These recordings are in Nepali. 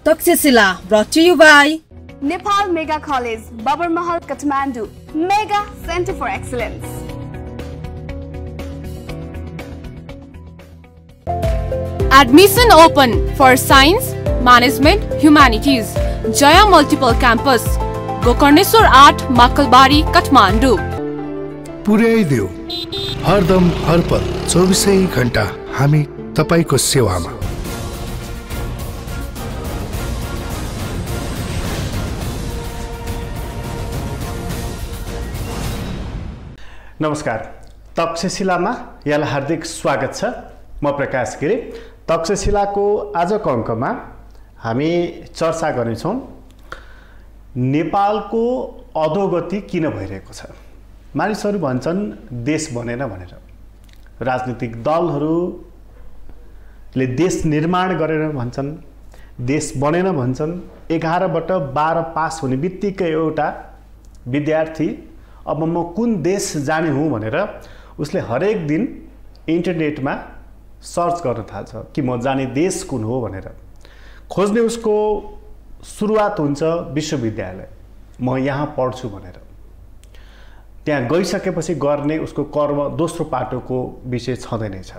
Takshashila brought to you by Nepal Mega College, Babar Mahal, Kathmandu. Mega Center for Excellence. Admission open for Science, Management, Humanities. Jaya Multiple Campus. Gokarneswar Art, Makalbari, Kathmandu. पुर्याइदेऊ हरदम हरपल 24 घण्टा हामी तपाईको सेवामा। नमस्कार, तक्षशिलामा यहाँलाई हार्दिक स्वागत छ। म प्रकाश गिरी। तक्षशिलाको आजको अङ्कमा हामी चर्चा गर्नेछौँ नेपालको अधोगति किन भइरहेको छ। मानिसहरू भन्छन् देश बनेन भनेर, राजनीतिक दलहरूले देश निर्माण गरेर भन्छन्, देश बनेन भन्छन्। 11बाट 12 पास हुने बित्तिकै एउटा विद्यार्थी अब म कुन देश जाने हुँ भनेर उसले हरेक दिन इन्टरनेटमा सर्च गर्न थाल्छ कि म जाने देश कुन हो भनेर खोज्ने। उसको सुरुवात हुन्छ विश्वविद्यालय, म यहाँ पढ्छु भनेर। त्यहाँ गइसकेपछि गर्ने उसको कर्म दोस्रो पाटोको विषय छँदै छ।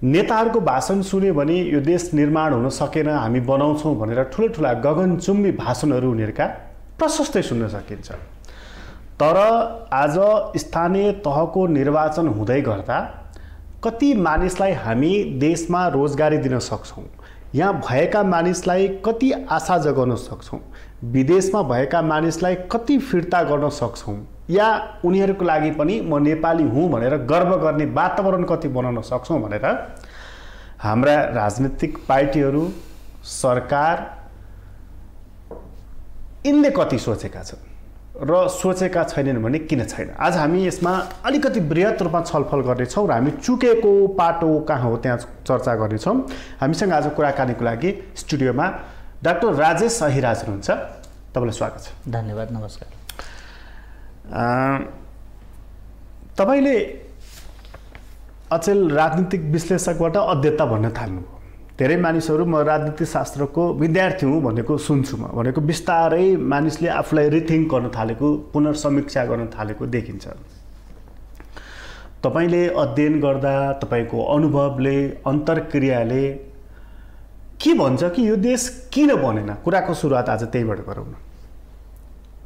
नेताहरूको भाषण सुन्यो भने यो देश निर्माण हुन सकेन, हामी बनाउँछौँ भनेर ठुला गगनचुम्बी भाषणहरू उनीहरूका प्रशस्तै सुन्न सकिन्छ। तर आज स्थानीय तहको निर्वाचन हुँदै गर्दा कति मानिसलाई हामी देशमा रोजगारी दिन सक्छौँ, यहाँ भएका मानिसलाई कति आशा जगाउन सक्छौँ, विदेशमा भएका मानिसलाई कति फिर्ता गर्न सक्छौँ, या उनीहरूको लागि पनि म नेपाली हुँ भनेर गर्व गर्ने वातावरण कति बनाउन सक्छौँ भनेर हाम्रा राजनीतिक पार्टीहरू, सरकार यिनले कति सोचेका छन् र सोचेका छैनन् भने किन छैन। आज हामी यसमा अलिकति बृहत रूपमा छलफल गर्नेछौँ र हामी चुकेको पाटो कहाँ हो त्यहाँ चर्चा गर्नेछौँ। हामीसँग आज कुराकानीको लागि स्टुडियोमा डाक्टर राजेश अहिराज हुनुहुन्छ। तपाईँलाई स्वागत छ। धन्यवाद। नमस्कार। तपाईँले अचेल राजनीतिक विश्लेषकबाट अध्येता भन्न थाल्नुभयो। धेरै मानिसहरू म राजनीति शास्त्रको विद्यार्थी हुँ भनेको सुन्छु, म भनेको बिस्तारै मानिसले आफूलाई रिथिङ्क गर्न थालेको, पुनर्समीक्षा गर्न थालेको देखिन्छ। तपाईँले अध्ययन गर्दा तपाईँको अनुभवले, अन्तर्क्रियाले के भन्छ कि यो देश किन बनेन? कुराको सुरुवात आज त्यहीबाट गरौँ न।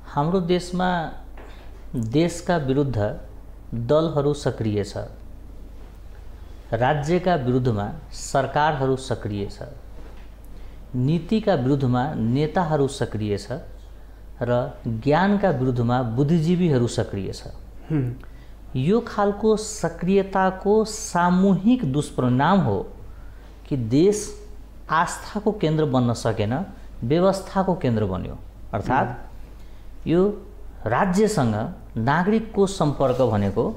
हाम्रो देशमा देशका विरुद्ध दलहरू सक्रिय छ, राज्यका विरुद्धमा सरकारहरू सक्रिय छ, नीतिका विरुद्धमा नेताहरू सक्रिय छ र ज्ञानका विरुद्धमा बुद्धिजीवीहरू सक्रिय छ। यो खालको सक्रियताको सामूहिक दुष्परिणाम हो कि देश आस्थाको केन्द्र बन्न सकेन, व्यवस्थाको केन्द्र बन्यो। अर्थात् यो राज्यसँग नागरिकको सम्पर्क भनेको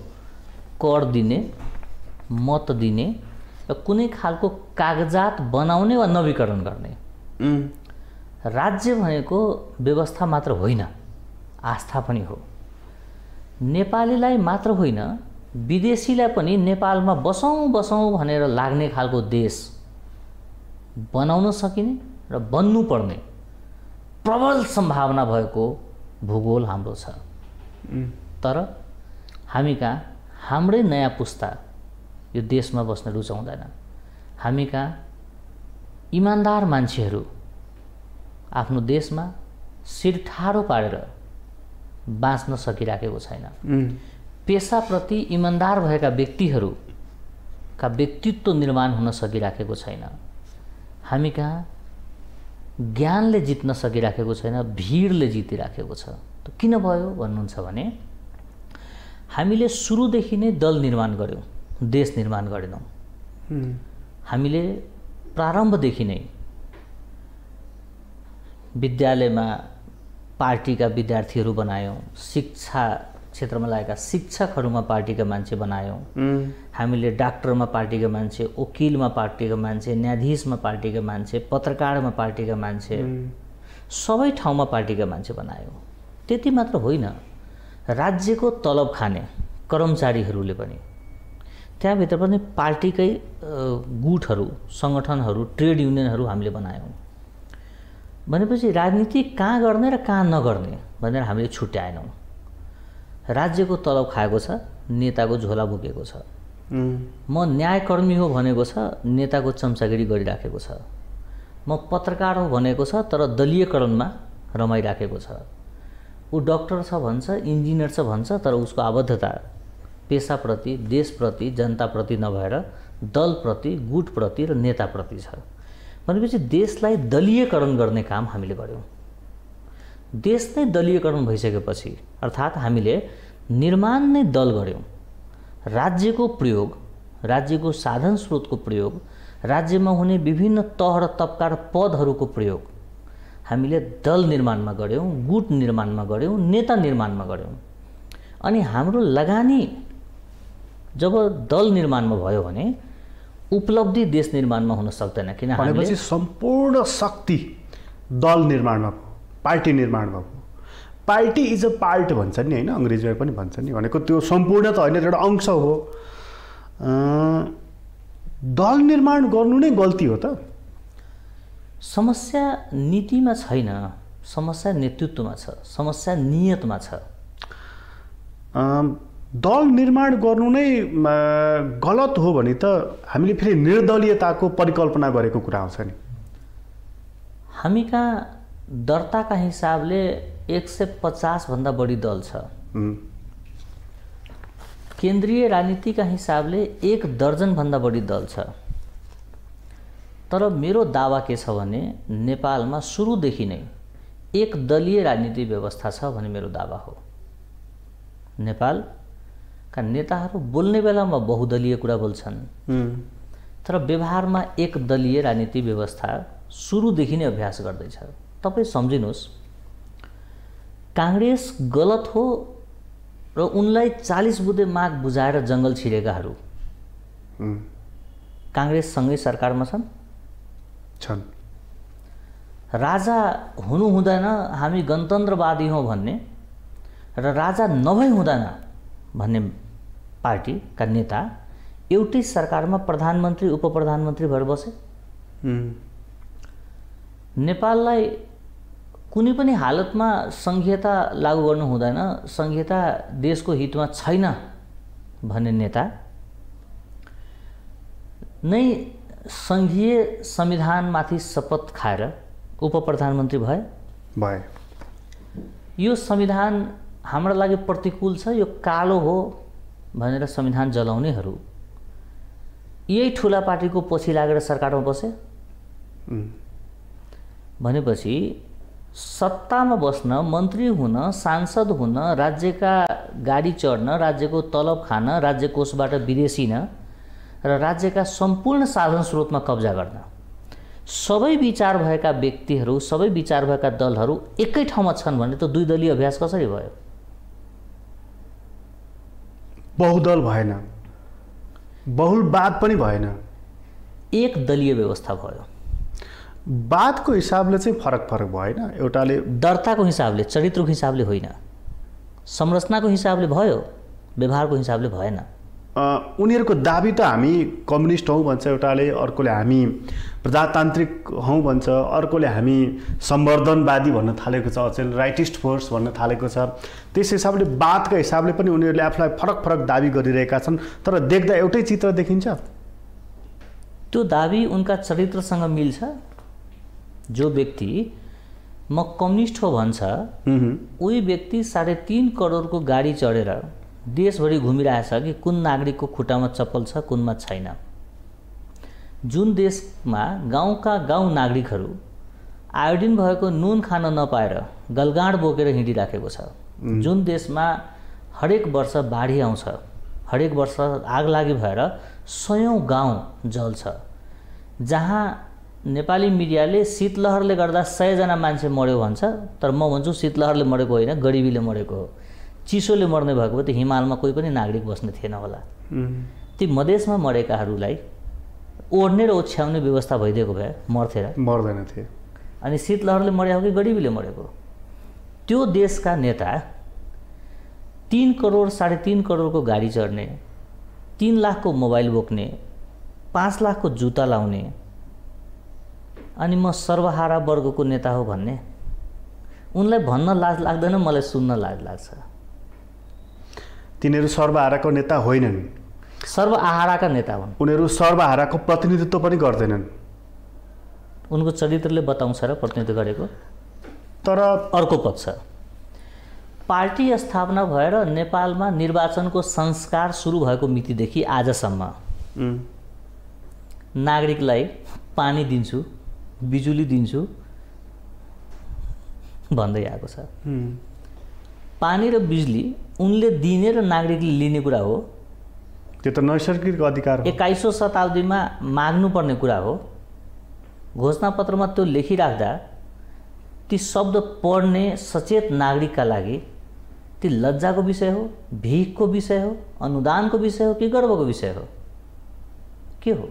कर दिने, मत दिने र कुनै खालको कागजात बनाउने वा नवीकरण गर्ने। राज्य भनेको व्यवस्था मात्र होइन, आस्था पनि हो। नेपालीलाई मात्र होइन, विदेशीलाई पनि नेपालमा बसौँ भनेर लाग्ने खालको देश बनाउन सकिने र बन्नुपर्ने प्रबल सम्भावना भएको भूगोल हाम्रो छ। तर हामी कहाँ हाम्रै नयाँ पुस्ता यो देशमा बस्न रुचाउँदैन। हामी कहाँ इमान्दार मान्छेहरू आफ्नो देशमा शिर ठाडो पारेर बाँच्न सकिराखेको छैन। पेसाप्रति इमान्दार भएका व्यक्तिहरूका व्यक्तित्व निर्माण हुन सकिराखेको छैन। हामी कहाँ ज्ञानले जित्न सकिराखेको छैन, भिडले जितिराखेको छ। त किन भयो भन्नुहुन्छ भने हामीले सुरुदेखि नै दल निर्माण गर्यौँ, देश निर्माण गरेनौँ। हामीले प्रारम्भदेखि नै विद्यालयमा पार्टीका विद्यार्थीहरू बनायौँ, शिक्षा क्षेत्रमा लागेका शिक्षकहरूमा पार्टीका मान्छे बनायौँ। हामीले डाक्टरमा पार्टीका मान्छे, वकिलमा पार्टीका मान्छे, न्यायाधीशमा पार्टीका मान्छे, पत्रकारमा पार्टीका मान्छे, सबै ठाउँमा पार्टीका मान्छे बनायौँ। त्यति मात्र होइन, राज्यको तलब खाने कर्मचारीहरूले पनि त्यहाँभित्र पनि पार्टीकै गुटहरू, सङ्गठनहरू, ट्रेड युनियनहरू हामीले बनायौँ। भनेपछि राजनीति कहाँ गर्ने र कहाँ नगर्ने भनेर हामीले छुट्याएनौँ। राज्यको तलब खाएको छ, नेताको झोला बोकेको छ। म न्यायकर्मी हो भनेको छ, नेताको चम्चागिरी गरिराखेको छ। म पत्रकार हो भनेको छ, तर दलीयकरणमा रमाइराखेको छ। ऊ डक्टर छ भन्छ, इन्जिनियर छ भन्छ, तर उसको आबद्धता पेसाप्रति, देशप्रति, जनताप्रति नभएर दलप्रति, गुटप्रति र नेताप्रति छ। भनेपछि देशलाई दलीयकरण गर्ने काम हामीले गऱ्यौँ। देश नै दलीयकरण भइसकेपछि अर्थात् हामीले निर्माण नै दल गऱ्यौँ। राज्यको प्रयोग, राज्यको साधन स्रोतको प्रयोग, राज्यमा हुने विभिन्न तह र तबका र पदहरूको प्रयोग हामीले दल निर्माणमा गऱ्यौँ, गुट निर्माणमा गऱ्यौँ, नेता निर्माणमा गऱ्यौँ। अनि हाम्रो लगानी जब दल निर्माणमा भयो भने उपलब्धि देश निर्माणमा हुन सक्दैन। किन भनेपछि सम्पूर्ण शक्ति दल निर्माणमा भयो, पार्टी निर्माणमा भयो। पार्टी इज अ पार्ट भन्छ नि होइन, अङ्ग्रेजीमा पनि भन्छ नि, भनेको त्यो सम्पूर्ण त होइन, एउटा अंश हो। दल निर्माण गर्नु नै गल्ती हो त? समस्या नीतिमा छैन, समस्या नेतृत्वमा छ, समस्या नियतमा छ। दल निर्माण गर्नु नै गलत हो भने त हामीले फेरि निर्दलीयताको परिकल्पना गरेको कुरा आउँछ नि। हामी कहाँ दर्ताका हिसाबले 150 भन्दा बढी दल छ। केन्द्रीय राजनीतिका हिसाबले 1 दर्जन भन्दा बढी दल छ। तर मेरो दावा के छ भने नेपालमा सुरुदेखि नै एक दलीय राजनीति व्यवस्था छ भन्ने मेरो दावा हो। नेपालका नेताहरू बोल्ने बेलामा बहुदलीय कुरा बोल्छन्, तर व्यवहारमा एक दलीय राजनीति व्यवस्था सुरुदेखि नै अभ्यास गर्दैछ। तपाईँ सम्झिनुहोस्, कांग्रेस गलत हो र उनलाई 40 बुँदे माग बुझाएर जङ्गल छिरेकाहरू कांग्रेससँगै सरकारमा छन्। राजा हुनु हुँदैन, हामी गणतन्त्रवादी हौं भन्ने र राजा नभई हुँदैन भन्ने पार्टीका नेता एउटै सरकारमा प्रधानमन्त्री उपप्रधानमन्त्री भएर बसे। नेपाललाई कुनै पनि हालतमा संघीयता लागू गर्नु हुँदैन, संघीयता देशको हितमा छैन भन्ने नेता नै संघीय संविधानमाथि शपथ खाएर उपप्रधानमन्त्री भए। यो संविधान हाम्रो लागि प्रतिकूल छ, यो कालो हो भनेर संविधान जलाउनेहरू यही ठुला पार्टीको पछि लागेर सरकारमा बसे। भनेपछि सत्तामा बस्न, मन्त्री हुन, सांसद हुन, राज्यका गाडी चढ्न, राज्यको तलब खान, राज्य कोषबाट विदेशिन र राज्यका सम्पूर्ण साधन स्रोतमा कब्जा गर्न सबै विचार भएका व्यक्तिहरू, सबै विचार भएका दलहरू एकै ठाउँमा छन् भने त दुई दलीय अभ्यास कसरी भयो? बहुदल भएन, बहुलवाद पनि भएन, एक दलीय व्यवस्था भयो। वादको हिसाबले चाहिँ फरक भएन। एउटाले दर्ताको हिसाबले, चरित्रको हिसाबले होइन, संरचनाको हिसाबले भयो, व्यवहारको हिसाबले भएन। उनीहरूको दाबी त हामी कम्युनिस्ट हौं भन्छ एउटाले, अर्कोले हामी प्रजातान्त्रिक हौं भन्छ, अर्कोले हामी संवर्धनवादी भन्न थालेको छ, अचेल राइटिस्ट फोर्स भन्न थालेको छ। त्यस हिसाबले वादका हिसाबले पनि उनीहरूले आफूलाई फरक दाबी गरिरहेका छन्, तर देख्दा एउटै चित्र देखिन्छ। त्यो दाबी उनका चरित्रसँग मिल्छ। जो व्यक्ति म कम्युनिस्ट हो भन्छ, उही व्यक्ति 3.5 करोडको गाडी चढेर देशभरि घुमिरहेछ कि कुन नागरिकको खुट्टामा चप्पल छ, कुनमा छैन। जुन देशमा गाउँका गाउँ नागरिकहरू आयोडिन भएको नुन खान नपाएर गलगाँड बोकेर हिँडिराखेको छ, जुन देशमा हरेक वर्ष बाढी आउँछ, हरेक वर्ष आगलागी भएर 100औं गाउँ जल्छ, जहाँ नेपाली मिडियाले शीतलहरले गर्दा 100 जना मान्छे मर्यो भन्छ, तर म भन्छु शीतलहरले मरेको होइन, गरिबीले मरेको हो। चिसोले मर्ने भएको भए त हिमालमा कोही पनि नागरिक बस्ने थिएन होला। ती मधेसमा मरेकाहरूलाई ओढ्ने र ओछ्याउने व्यवस्था भइदिएको भए मर्दैन थिए। अनि शीतलहरले मर्या हो कि गरिबीले मरेको? त्यो देशका नेता 3 करोड 3.5 करोडको गाडी चढ्ने, 3 लाखको मोबाइल बोक्ने, 5 लाखको जुत्ता लाउने, अनि म सर्वहारा वर्गको नेता हो भन्ने उनलाई भन्न लाज लाग्दैन, मलाई सुन्न लाज लाग्छ। तिनीहरू सर्वहाराको नेता होइनन्, सर्वआहाराका नेता हुन्। उनीहरू सर्वहाराको प्रतिनिधित्व पनि गर्दैनन्। उनको चरित्रले बताउँछ र प्रतिनिधित्व गरेको। तर अर्को पक्ष, पार्टी स्थापना भएर नेपालमा निर्वाचनको संस्कार सुरु भएको मितिदेखि आजसम्म नागरिकलाई पानी दिन्छु, बिजुली दिन्छु भन्दै आएको छ। पानी र बिजुली उनले दिने र नागरिकले लिने कुरा हो, त्यो त नैसर्गिक अधिकार हो। 21औं शताब्दीमा माग्नुपर्ने कुरा हो। घोषणापत्रमा त्यो लेखिराख्दा ती शब्द पढ्ने सचेत नागरिकका लागि ती लज्जाको विषय हो, भिखको विषय हो, अनुदानको विषय हो कि गर्वको विषय हो? के हो?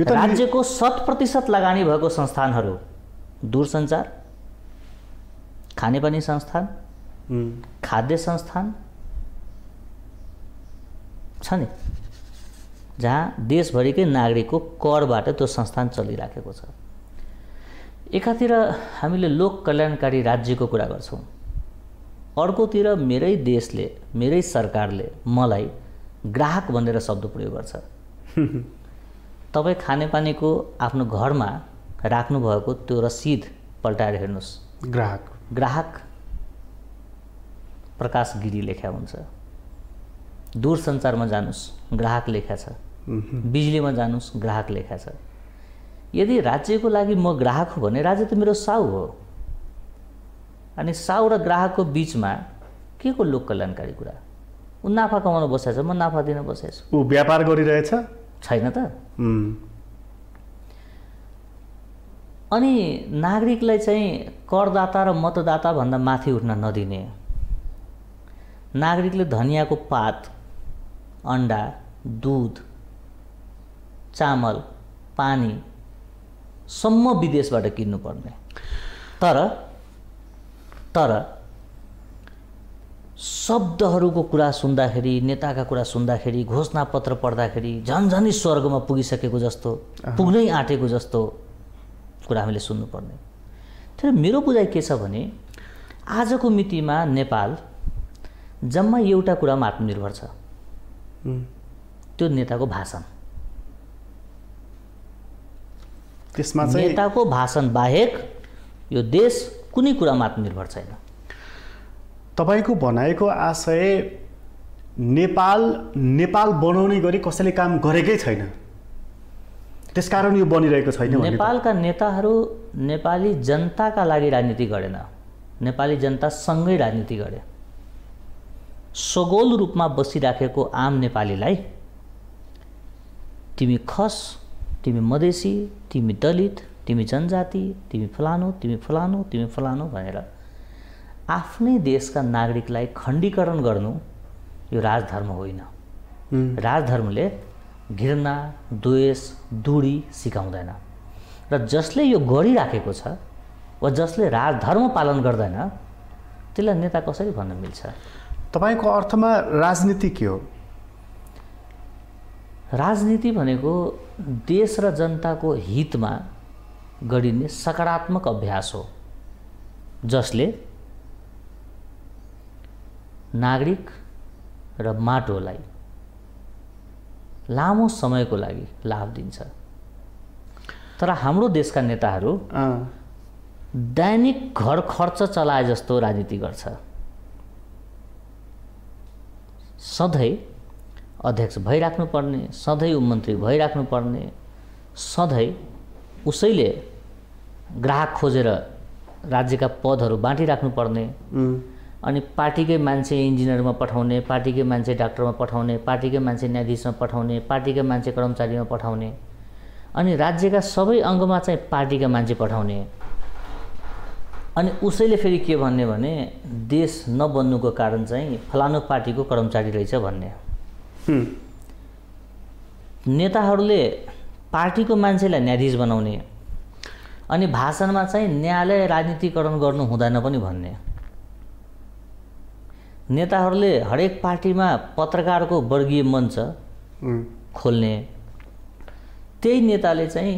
राज्यको 100% लगानी भएको संस्थानहरू, दूरसञ्चार, खानेपानी संस्थान, खाद्य संस्थान छ नि, जहाँ देशभरिकै नागरिकको करबाट त्यो संस्थान चलिराखेको छ। एकातिर हामीले लोक कल्याणकारी राज्यको कुरा गर्छौँ, अर्कोतिर मेरै देशले, मेरै सरकारले मलाई ग्राहक भनेर शब्द प्रयोग गर्छ। तपाईँ खानेपानीको आफ्नो घरमा राख्नुभएको त्यो रसिद पल्टाएर हेर्नुहोस्, ग्राहक प्रकाश गिरी लेख्या हुन्छ। दूरसञ्चारमा जानुस्, ग्राहक लेख्या छ। बिजुलीमा जानुस्, ग्राहक लेख्या छ। यदि राज्यको लागि म ग्राहक हो भने राज्य त मेरो साउ हो। अनि साउ र ग्राहकको बिचमा के को लोक कल्याणकारी कुरा? ऊ नाफा कमाउन बसेछ, म नाफा दिन बसेछु। ऊ व्यापार गरिरहेछ छैन त? अनि नागरिकलाई चाहिँ करदाता र मतदाता भन्दा माथि उठ्न नदिने, नागरिकले धनियाँको पात, अन्डा, दूध, चामल, पानी सम्म विदेशबाट किन्नुपर्ने। तर शब्दहरूको कुरा सुन्दाखेरि, नेताका कुरा सुन्दाखेरि, घोषणापत्र पढ्दाखेरि झन्झनै स्वर्गमा पुगिसकेको जस्तो, पुग्नै आँटेको जस्तो कुरा हामीले सुन्नुपर्ने। तर मेरो बुझाइ के छ भने आजको मितिमा नेपाल जम्मा एउटा कुरामा आत्मनिर्भर छ, त्यो नेताको भाषण। त्यसमा चाहिँ नेताको भाषण बाहेक यो देश कुनै कुरामा आत्मनिर्भर छैन। तपाईको भनाइको आशय नेपाल बनाउने गरी कसैले काम गरेकै छैन, त्यसकारण यो बनिरहेको छैन। नेपालका नेताहरू नेपाली जनताका लागि राजनीति गरेन, नेपाली जनतासँगै राजनीति गरे। सगोल रूपमा बसिराखेको आम नेपालीलाई तिमी खस, तिमी मधेसी, तिमी दलित, तिमी जनजाति, तिमी फलानु, तिमी फलानु, तिमी फलानु भनेर आफ्नै देशका नागरिकलाई खण्डीकरण गर्नु यो राजधर्म होइन। राजधर्मले घृणा, द्वेष, दूरी सिकाउँदैन। र जसले यो गरिराखेको छ वा जसले राजधर्म पालन गर्दैन त्यसलाई नेता कसरी भन्न मिल्छ? तपाईको अर्थमा राजनीति के हो? राजनीति भनेको देश र जनताको हितमा गरिने सकारात्मक अभ्यास हो, जसले नागरिक र माटोलाई लामो समयको लागि लाभ दिन्छ। तर हाम्रो देशका नेताहरू दैनिक घर खर्च चलाए जस्तो राजनीति गर्छ। सधैँ अध्यक्ष भइराख्नुपर्ने, सधैँ मन्त्री भइराख्नुपर्ने, सधैँ उसैले ग्राहक खोजेर राज्यका पदहरू बाँटिराख्नुपर्ने, अनि पार्टीकै मान्छे इन्जिनियरमा पठाउने, पार्टीकै मान्छे डाक्टरमा पठाउने, पार्टीकै मान्छे न्यायाधीशमा पठाउने, पार्टीकै मान्छे कर्मचारीमा पठाउने, अनि राज्यका सबै अङ्गमा चाहिँ पार्टीका मान्छे पठाउने। अनि उसैले फेरि के भन्ने भने देश नबन्नुको कारण चाहिँ फलानु पार्टीको कर्मचारी रहेछ भन्ने। नेताहरूले पार्टीको मान्छेलाई न्यायाधीश बनाउने अनि भाषणमा चाहिँ न्यायालय राजनीतिकरण गर्नु हुँदैन पनि भन्ने। नेताहरूले हरेक पार्टीमा पत्रकारको वर्गीय मञ्च खोल्ने, त्यही नेताले चाहिँ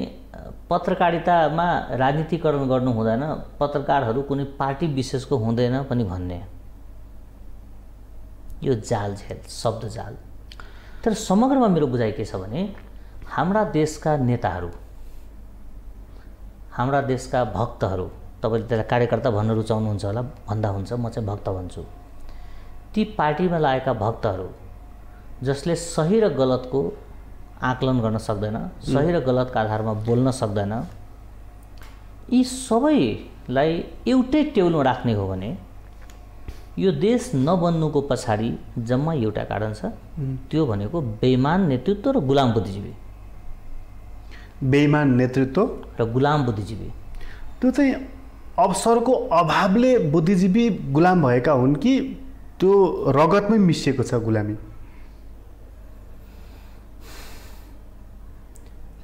पत्रकारितामा राजनीतिकरण गर्नु हुँदैन, पत्रकारहरू कुनै पार्टी विशेषको हुँदैन पनि भन्ने। यो जाल झेल, शब्द जाल। तर समग्रमा मेरो बुझाइ के छ भने हाम्रा देशका नेताहरू, हाम्रा देशका भक्तहरू, तपाईले त्यसलाई कार्यकर्ता भन्न रुचाउनुहुन्छ होला, भन्दा हुन्छ, म चाहिँ भक्त भन्छु। ती पार्टीमा लागेका भक्तहरू जसले सही र गलतको आकलन गर्न सक्दैन, सही र गलतका आधारमा बोल्न सक्दैन, यी सबैलाई एउटै टेबलमा राख्ने हो भने यो देश नबन्नुको पछाडि जम्मा एउटा कारण छ, त्यो भनेको बेइमान नेतृत्व र गुलाम बुद्धिजीवी। बेइमान नेतृत्व र गुलाम बुद्धिजीवी, त्यो चाहिँ अवसरको अभावले बुद्धिजीवी गुलाम भएका हुन् कि त्यो रगतमै मिसिएको छ गुलामी?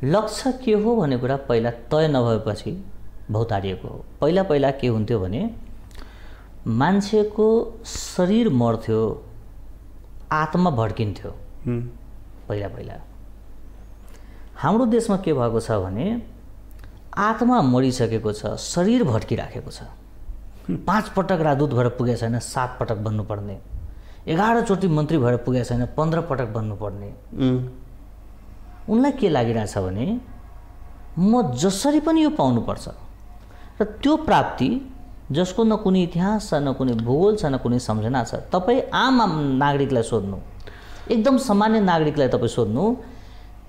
लक्ष्य के हो भन्ने कुरा पहिला तय नभएपछि भौतारिएको हो। पहिला के हुन्थ्यो भने मान्छेको शरीर मर्थ्यो, आत्मा भड्किन्थ्यो। पहिला हाम्रो देशमा के भएको छ भने आत्मा मरिसकेको छ, शरीर भड्किराखेको छ। 5 पटक राजदूत भएर पुगेको छैन, 7 पटक बन्नुपर्ने। 11 चोटि मन्त्री भएर पुगेको छैन, 15 पटक बन्नुपर्ने। उनलाई के लागिरहेछ भने म जसरी पनि यो पाउनुपर्छ र त्यो प्राप्ति जसको न कुनै इतिहास छ, न कुनै भूगोल छ, न कुनै सम्झना छ। तपाईँ आम नागरिकलाई सोध्नु, एकदम सामान्य नागरिकलाई तपाईँ सोध्नु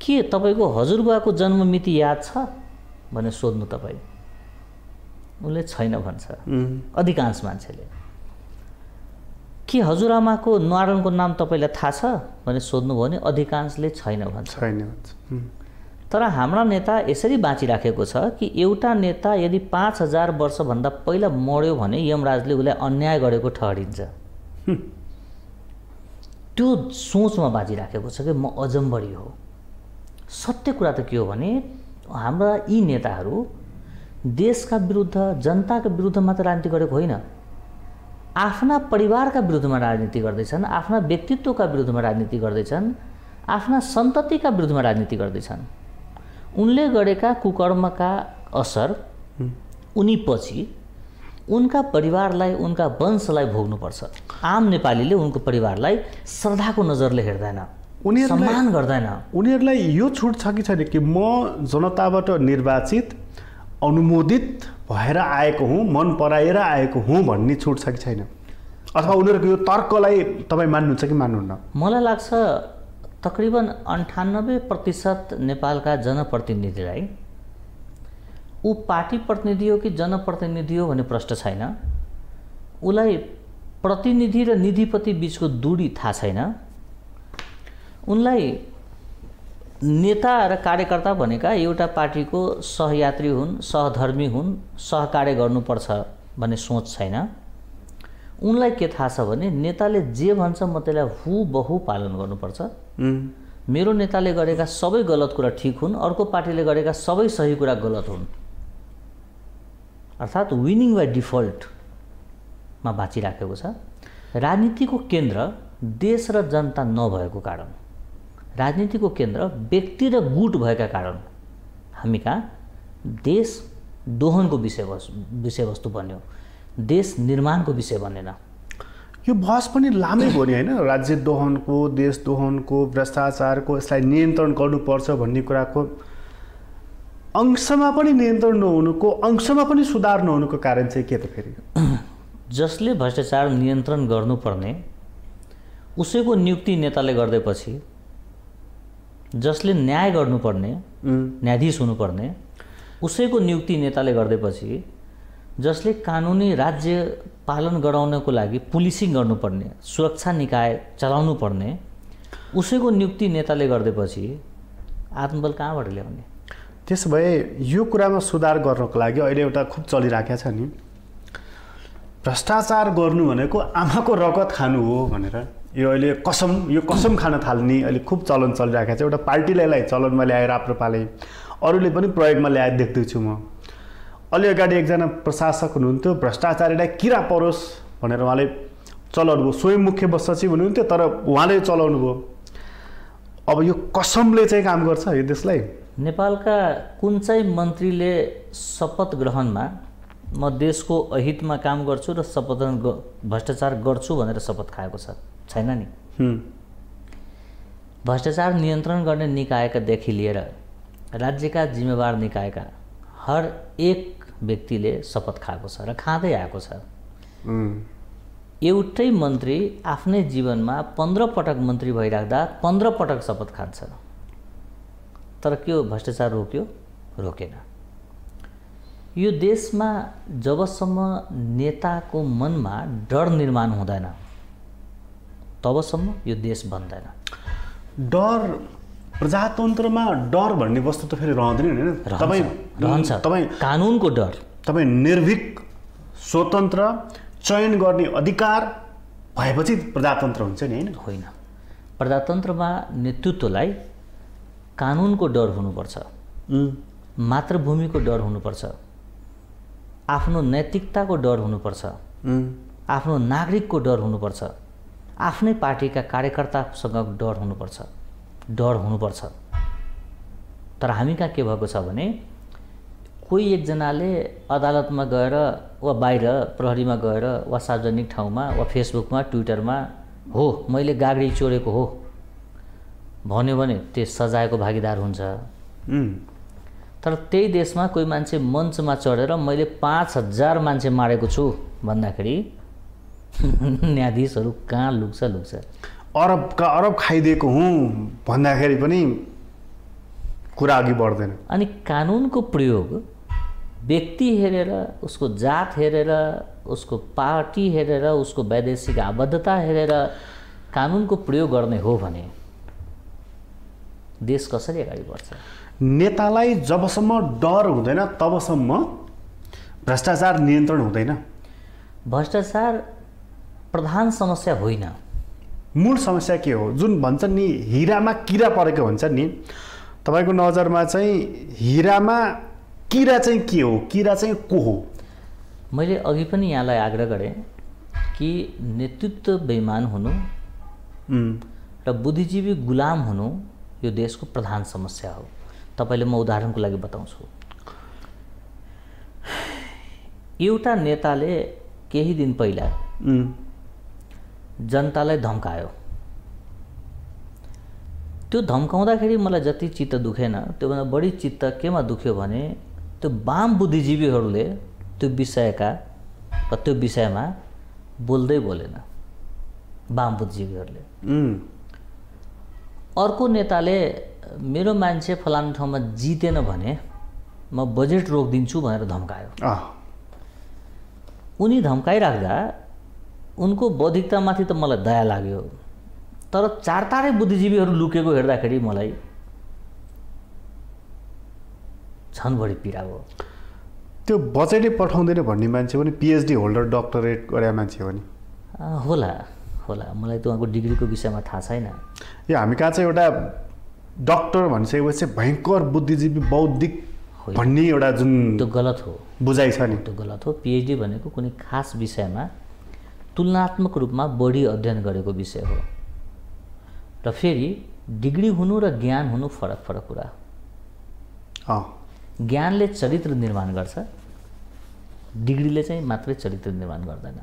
के तपाईँको हजुरबुवाको जन्म मिति याद छ भने सोध्नु तपाईँ, उसले छैन भन्छ अधिकांश मान्छेले। के हजुरआमाको नारायणको नाम तपाईँलाई थाहा छ भने सोध्नुभयो भने अधिकांशले छैन भन्छ। तर हाम्रा नेता यसरी बाँचिराखेको छ कि एउटा नेता यदि 5000 वर्षभन्दा पहिला मर्यो भने यमराजले उसलाई अन्याय गरेको ठहरिन्छ। त्यो सोचमा बाँचिराखेको छ कि म अजम्बरी हो। सत्य कुरा त के हो भने हाम्रा यी नेताहरू देशका विरुद्ध, जनताका विरुद्ध मात्र राजनीति गरेको होइन, आफ्ना परिवारका विरुद्धमा राजनीति गर्दैछन्, आफ्ना व्यक्तित्वका विरुद्धमा राजनीति गर्दैछन्, आफ्ना सन्ततिका विरुद्धमा राजनीति गर्दैछन्। उनले गरेका कुकर्मका असर उनीपछि उनका परिवारलाई, उनका वंशलाई भोग्नुपर्छ। आम नेपालीले उनको परिवारलाई श्रद्धाको नजरले हेर्दैन, सम्मान गर्दैन। उनीहरूलाई यो छुट छ कि छैन कि म जनताबाट निर्वाचित, अनुमोदित भएर आएको हुँ, मन पराएर आएको हुँ भन्ने छुट छ कि छैन? अथवा उनीहरूको यो तर्कलाई तपाईँ मान्नुहुन्छ कि मान्नुहुन्न? मलाई लाग्छ तकरिबन 98% नेपालका जनप्रतिनिधिलाई ऊ पार्टी प्रतिनिधि हो कि जनप्रतिनिधि हो भन्ने प्रश्न छैन, उसलाई प्रतिनिधि र निधिपति बीचको दूरी थाहा छैन। उनलाई नेता र कार्यकर्ता भनेका एउटा पार्टीको सहयात्री हुन्, सहधर्मी हुन्, सहकार्य गर्नुपर्छ भन्ने सोच छैन। उनलाई के थाहा छ भने नेताले जे भन्छ म त्यसलाई हुबहु पालन गर्नुपर्छ। मेरो नेताले गरेका सबै गलत कुरा ठिक हुन्, अर्को पार्टीले गरेका सबै सही कुरा गलत हुन्। अर्थात् विनिङ बाई डिफल्टमा बाँचिराखेको छ। राजनीतिको केन्द्र देश र जनता नभएको कारण, राजनीतिको केन्द्र व्यक्ति र गुट भएका कारण हामी कहाँ देश दोहनको विषयवस्तु बन्यो, देश निर्माणको विषय बनेन। यो बहस पनि लामै भयो नि होइन? राज्य दोहनको, देश दोहनको, भ्रष्टाचारको, यसलाई नियन्त्रण गर्नुपर्छ भन्ने कुराको अंशमा पनि नियन्त्रण नहुनुको, अंशमा पनि सुधार नहुनुको कारण चाहिँ के त फेरि? जसले भ्रष्टाचार नियन्त्रण गर्नुपर्ने उसैको नियुक्ति नेताले गर्दैपछि, जसले न्याय गर्नुपर्ने, न्यायाधीश हुनुपर्ने उसैको नियुक्ति नेताले गर्दैपछि, जसले कानुनी राज्य पालन गराउनको लागि पुलिसिङ गर्नुपर्ने, सुरक्षा निकाय चलाउनु पर्ने उसैको नियुक्ति नेताले गर्दैपछि आत्मबल कहाँबाट ल्याउने? त्यसो भए यो कुरामा सुधार गर्नको लागि अहिले एउटा खुब चलिराखेको छ नि, भ्रष्टाचार गर्नु भनेको आमाको रगत खानु हो भनेर यो अहिले कसम खान थाल्ने अहिले खुब चलन चलिरहेको छ। एउटा पार्टीले यसलाई चलनमा ल्याएर राप्रपाले अरूले पनि प्रयोगमा ल्याएर देख्दैछु म। अलि अगाडि एकजना प्रशासक हुनुहुन्थ्यो, भ्रष्टाचारीलाई किरा परोस् भनेर उहाँले चलाउनु भयो। स्वयं मुख्य सचिव हुनुहुन्थ्यो तर उहाँले चलाउनु भयो। अब यो कसमले चाहिँ काम गर्छ यो देशलाई? नेपालका कुन चाहिँ मन्त्रीले शपथ ग्रहणमा म देशको अहितमा काम गर्छु र भ्रष्टाचार गर्छु भनेर शपथ खाएको छ? छैन नि। भ्रष्टाचार नियन्त्रण गर्ने निकायकादेखि लिएर राज्यका जिम्मेवार निकायका हर एक व्यक्तिले शपथ खाएको छ र खाँदै आएको छ। एउटै मन्त्री आफ्नै जीवनमा 15 पटक मन्त्री भइराख्दा 15 पटक शपथ खान्छ, तर के हो, भ्रष्टाचार रोक्यो? रोकेन। यो देशमा जबसम्म नेताको मनमा डर निर्माण हुँदैन तबसम्म यो देश बन्दैन। डर, प्रजातन्त्रमा डर भन्ने वस्तु त फेरि रहँदैन हैन? रहन्छ। तपाईँ कानुनको डर, तपाईँ निर्भीक स्वतन्त्र चयन गर्ने अधिकार भएपछि प्रजातन्त्र हुन्छ नि हैन? होइन। प्रजातन्त्रमा नेतृत्वलाई कानुनको डर हुनुपर्छ, मातृभूमिको डर हुनुपर्छ, आफ्नो नैतिकताको डर हुनुपर्छ, आफ्नो नागरिकको डर हुनुपर्छ, आफ्नै पार्टीका कार्यकर्तासँग डर हुनुपर्छ। तर हामी कहाँ के भएको छ भने कोही एकजनाले अदालतमा गएर वा बाहिर प्रहरीमा गएर वा सार्वजनिक ठाउँमा वा फेसबुकमा ट्विटरमा हो मैले गाडी चोरेको हो भन्यो भने त्यो सजायको भागीदार हुन्छ। तर त्यही देशमा कोही मान्छे मञ्चमा चढेर मैले 5000 मान्छे मारेको छु भन्दाखेरि न्यायाधीशहरू कहाँ लुक्छ। अरबका अरब खाइदिएको हुँ भन्दाखेरि पनि कुरा अघि बढ्दैन। अनि कानुनको प्रयोग व्यक्ति हेरेर, उसको जात हेरेर, उसको पार्टी हेरेर, उसको वैदेशिक आबद्धता हेरेर कानुनको प्रयोग गर्ने हो भने देश कसरी अगाडि बढ्छ? नेतालाई जबसम्म डर हुँदैन तबसम्म भ्रष्टाचार नियन्त्रण हुँदैन। भ्रष्टाचार प्रधान समस्या होइन। मूल समस्या के हो? जुन भन्छन् नि हिरामा किरा परेको भन्छ नि, तपाईँको नजरमा चाहिँ हिरामा किरा चाहिँ के हो? किरा चाहिँ को हो? मैले अघि पनि यहाँलाई आग्रह गरेँ कि नेतृत्व बेइमान हुनु र बुद्धिजीवी गुलाम हुनु यो देशको प्रधान समस्या हो। तपाईले म उदाहरणको लागि बताउँछु। एउटा नेताले केही दिन पहिला जनतालाई धम्कायो। त्यो धम्काउँदाखेरि मलाई जति चित्त दुखेन त्योभन्दा बढी चित्त केमा दुख्यो भने त्यो वाम बुद्धिजीवीहरूले त्यो विषयमा बोल्दै बोलेन। वाम बुद्धिजीवीहरूले अर्को नेताले मेरो मान्छे फलानु ठाउँमा जितेन भने म बजेट रोकिदिन्छु भनेर धम्कायो। उनी धम्काइराख्दा उनको बौद्धिकतामाथि त मलाई दया लाग्यो, तर चारतारे बुद्धिजीवीहरू लुकेको हेर्दाखेरि मलाई झन् बढी पीडा भयो। त्यो बजेटै पठाउँदैन भन्ने मान्छे पनि पिएचडी होल्डर डक्टरेट गरे मान्छे हो नि? होला मलाई त उहाँको डिग्रीको विषयमा थाहा छैन। यो हामी कहाँ चाहिँ एउटा डक्टर भनिसकेपछि भयङ्कर बुद्धिजीवी बौद्धिक भन्ने एउटा जुन त्यो गलत हो, बुझाइ छ नि, त्यो गलत हो। पिएचडी भनेको कुनै खास विषयमा तुलनात्मक रूपमा बढी अध्ययन गरेको विषय हो र फेरि डिग्री हुनु र ज्ञान हुनु फरक कुरा हो। ज्ञानले चरित्र निर्माण गर्छ, डिग्रीले चाहिँ मात्रै चरित्र निर्माण गर्दैन।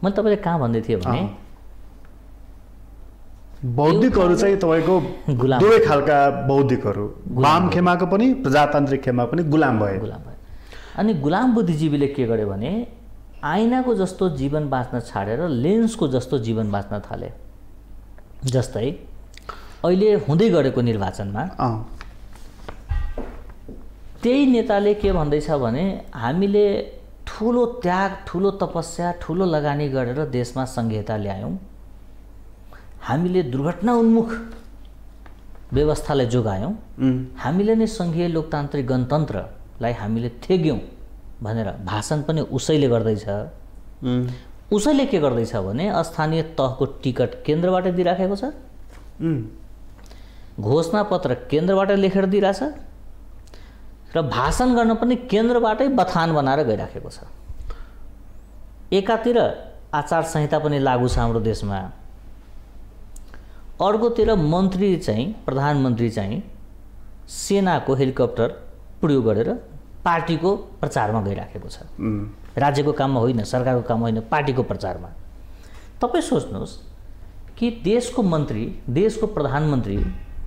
म तपाईले कहाँ भन्दै थिएँ भने बौद्धिकहरू चाहिँ तपाईको दुवै खालका बौद्धिकहरू, वाम खेमाको पनि प्रजातान्त्रिक खेमा पनि गुलाम भए। अनि गुलाम बुद्धिजीवीले के गरे भने आइनाको जस्तो जीवन बाँच्न छाडेर लेन्सको जस्तो जीवन बाँच्न थाले। जस्तै अहिले हुँदै गरेको निर्वाचनमा त्यही नेताले के भन्दैछ भने हामीले ठुलो त्याग, ठुलो तपस्या, ठुलो लगानी गरेर देशमा संघीयता ल्यायौँ, हामीले दुर्घटना उन्मुख व्यवस्थालाई जोगायौँ, हामीले नै संघीय लोकतान्त्रिक गणतन्त्रलाई हामीले थेग्यौँ भनेर भाषण पनि उसैले गर्दैछ। उसैले के गर्दैछ भने स्थानीय तहको टिकट केन्द्रबाट दिइराखेको छ, घोषणापत्र केन्द्रबाट लेखेर दिइरहेछ र भाषण गर्न पनि केन्द्रबाटै बथान बनाएर गइराखेको छ। एकातिर आचार संहिता पनि लागू छ हाम्रो देशमा, अर्कोतिर मन्त्री चाहिँ, प्रधानमन्त्री चाहिँ सेनाको हेलिकप्टर प्रयोग गरेर पार्टीको प्रचारमा गइराखेको छ। राज्यको काममा होइन, सरकारको काममा होइन, पार्टीको प्रचारमा। तपाईँ सोच्नुहोस् कि देशको मन्त्री, देशको प्रधानमन्त्री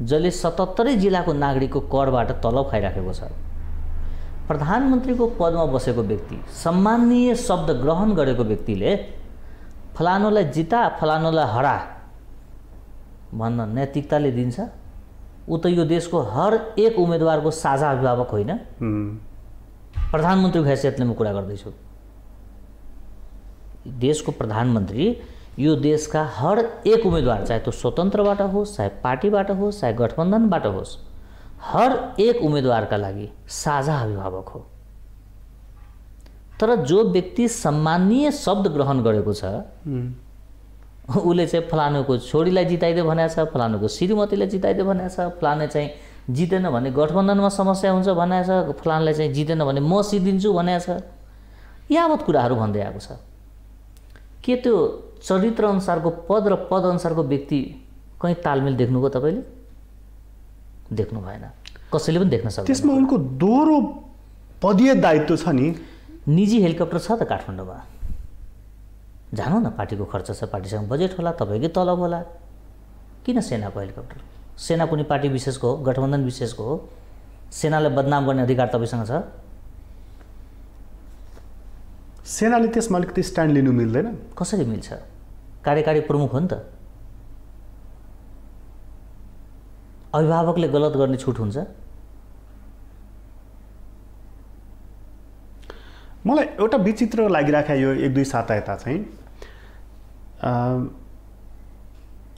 जसले 77 जिल्लाको नागरिकको करबाट तलब खाइराखेको छ, प्रधानमन्त्रीको पदमा बसेको व्यक्ति, सम्माननीय शब्द ग्रहण गरेको व्यक्तिले फलानुलाई जिता फलानुलाई हरा भन्न नैतिकताले दिन्छ? ऊ त यो देशको हर एक उम्मेदवारको साझा अभिभावक होइन? प्रधानमन्त्रीको हैसियतले म कुरा गर्दैछु। देशको प्रधानमन्त्री यो देशका हर एक उम्मेदवार, चाहे त्यो स्वतन्त्रबाट होस्, चाहे पार्टीबाट होस्, चाहे गठबन्धनबाट होस्, हर एक उम्मेदवारका लागि साझा अभिभावक हो। तर जो व्यक्ति सम्माननीय शब्द ग्रहण गरेको छ, उसले चाहिँ फलानुको छोरीलाई जिताइदे भनेको छ, फलानुको श्रीमतीलाई जिताइदे भनेको छ, फलाने चाहिँ जितेन भने गठबन्धनमा समस्या हुन्छ भनेको छ, फलानलाई चाहिँ जितेन भने म सिद्धिन्छु भनेको छ, यावत कुराहरू भन्दै आएको छ। के त्यो चरित्र अनुसारको पद र पद अनुसारको व्यक्ति कहीँ तालमेल देख्नुभयो तपाईँले? देख्नु भएन, कसैले पनि देख्न सक्दैन। त्यसमा उनको दोहोरो पदीय दायित्व छ नि। निजी हेलिकप्टर छ त काठमाडौँमा, जानु न, पार्टीको खर्च छ, पार्टीसँग बजेट होला, तपाईँकै तलब होला। किन सेनाको हेलिकप्टर? सेना कुनै पार्टी विशेषको हो, गठबन्धन विशेषको हो? सेनालाई बदनाम गर्ने अधिकार तपाईँसँग छ? सेनाले त्यसमा अलिकति स्ट्यान्ड लिनु मिल्दैन? कसरी मिल्छ? कार्यकारी प्रमुख हो नि त। अभिभावकले गलत गर्ने छुट हुन्छ? मलाई एउटा विचित्र लागिराख्यो यो 1-2 साता यता चाहिँ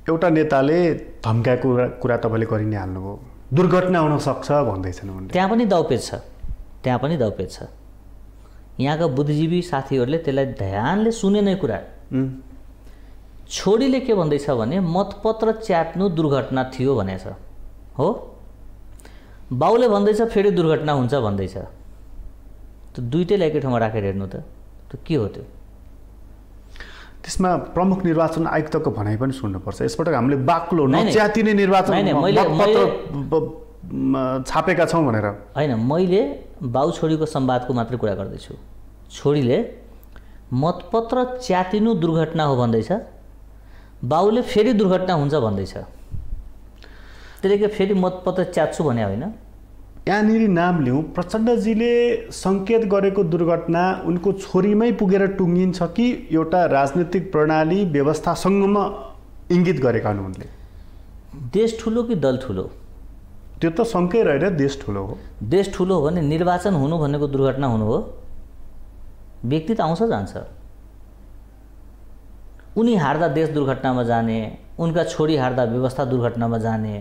एउटा नेताले धम्काएको कुरा तपाईँले गरि नै हाल्नुभयो, दुर्घटना हुन सक्छ भन्दैछन् उनले। त्यहाँ पनि दाउपेच छ, त्यहाँ पनि दाउपेच छ। यहाँका बुद्धिजीवी साथीहरूले त्यसलाई ध्यानले सुने नै कुरा। छोरीले के भन्दैछ भने मतपत्र च्यात्नु दुर्घटना थियो भनेछ हो, बाउले भन्दैछ फेरि दुर्घटना हुन्छ भन्दैछ। त्यो दुइटैलाई एकै ठाउँमा राखेर हेर्नु त, त्यो के हो? त्यो त्यसमा प्रमुख निर्वाचन आयुक्तको भनाइ पनि सुन्नुपर्छ। यसपटक हामीले बाक्लो नच्यातिने निर्वाचन छापेका छौँ भनेर होइन, मैले बाउ छोरीको संवादको मात्रै कुरा गर्दैछु। छोरीले मतपत्र च्यातिनु दुर्घटना हो भन्दैछ, बाउले फेरि दुर्घटना हुन्छ भन्दैछ। त्यसले फेरि मतपत्र च्यात्छु भने होइन। यहाँनिर नाम लिउँ, प्रचण्डजीले सङ्केत गरेको दुर्घटना उनको छोरीमै पुगेर टुङ्गिन्छ कि एउटा राजनीतिक प्रणाली व्यवस्थासँग इङ्गित गरेका हुन् उनले? देश ठुलो कि दल ठुलो? त्यो त सँगै रहेर देश ठुलो हो। देश ठुलो हो भने निर्वाचन हुनु भनेको दुर्घटना हुनु हो? व्यक्ति त आउँछ जान्छ। उनी हार्दा देश दुर्घटनामा जाने, उनका छोरी हार्दा व्यवस्था दुर्घटनामा जाने,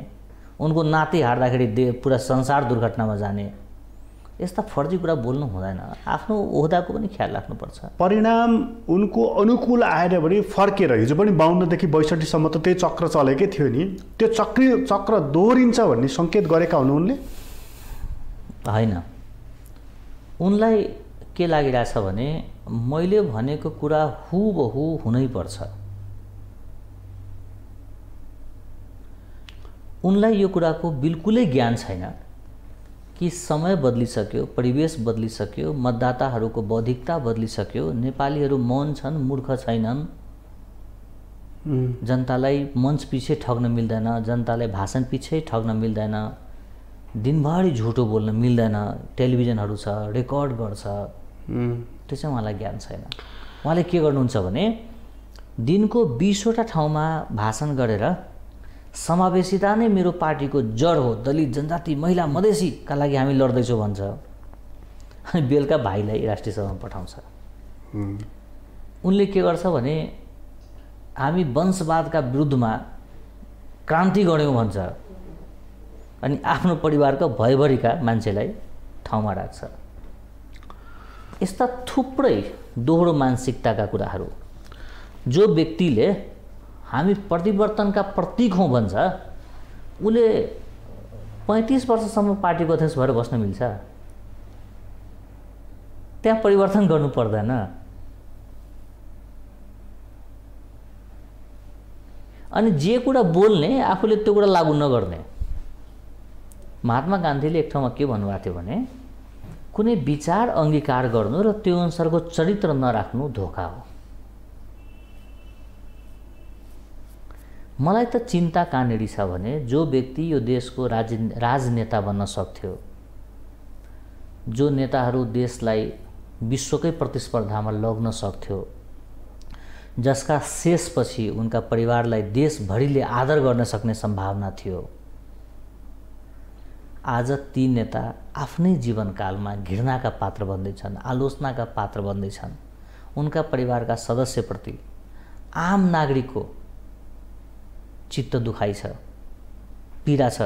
उनको नाति हार्दाखेरि पुरा संसार दुर्घटनामा जाने, यस्ता फर्जी कुरा बोल्नु हुँदैन। आफ्नो ओहदाको पनि ख्याल राख्नुपर्छ। परिणाम उनको अनुकूल आएर पनि फर्केर हिजो पनि 52 देखि 62 सम्म त त्यही चक्र चलेकै थियो नि, त्यो चक्र दोहोरिन्छ भन्ने सङ्केत गरेका हुनु उनले? होइन, उनलाई के लागिरहेछ भने मैले भनेको कुरा हुबहु हुनैपर्छ। उनलाई यो कुराको बिल्कुलै ज्ञान छैन कि समय बदलिसक्यो, परिवेश बदलिसक्यो, मतदाताहरूको बौद्धिकता बदलिसक्यो, नेपालीहरू मौन छन्, मूर्ख छैनन्। जनतालाई मञ्च पछि ठग्न मिल्दैन, जनतालाई भाषण पछि ठग्न मिल्दैन, दिनभरि झुटो बोल्न मिल्दैन, टेलिभिजनहरू छ, रेकर्ड गर्छ। त्यो चाहिँ उहाँलाई ज्ञान छैन। उहाँले के गर्नुहुन्छ भने दिनको 20वटा ठाउँमा भाषण गरेर समावेशिता नै मेरो पार्टीको जड हो, दलित, जनजाति, महिला, मधेसीका लागि हामी लड्दैछौँ भन्छ। अनि बेलुका भाइलाई राष्ट्रिय सभामा पठाउँछ। उनले के गर्छ भने हामी वंशवादका विरुद्धमा क्रान्ति गऱ्यौँ भन्छ, अनि आफ्नो परिवारको भयभरिका मान्छेलाई ठाउँमा राख्छ। यस्ता थुप्रै दोहोरो मानसिकताका कुराहरू। जो व्यक्तिले हामी परिवर्तनका प्रतीक हौँ भन्छ, उसले 35 वर्षसम्म पार्टीको अध्यक्ष भएर बस्न मिल्छ? त्यहाँ परिवर्तन गर्नु पर्दैन। अनि जे कुरा बोल्ने आफूले त्यो कुरा लागू नगर्ने, महात्मा गान्धीले एक ठाउँमा के भन्नुभएको थियो भने कुनै विचार अंगीकार गर्नु र त्यो अनुसारको चरित्र नराख्नु धोका हो। मलाई त चिन्ता कहाँनेरि छ भने जो व्यक्ति यो देशको राजनेता बन्न सक्थ्यो, जो नेताहरू देशलाई विश्वकै प्रतिस्पर्धामा लग्न सक्थ्यो, जसका शेषपछि उनका परिवारलाई देशभरिले आदर गर्न सक्ने सम्भावना थियो, आज ती नेता आफ्नै जीवनकालमा घृणाका पात्र बन्दैछन्, आलोचनाका पात्र बन्दैछन्। उनका परिवारका सदस्यप्रति आम नागरिकको चित्त दुखाइ छ, पीडा छ।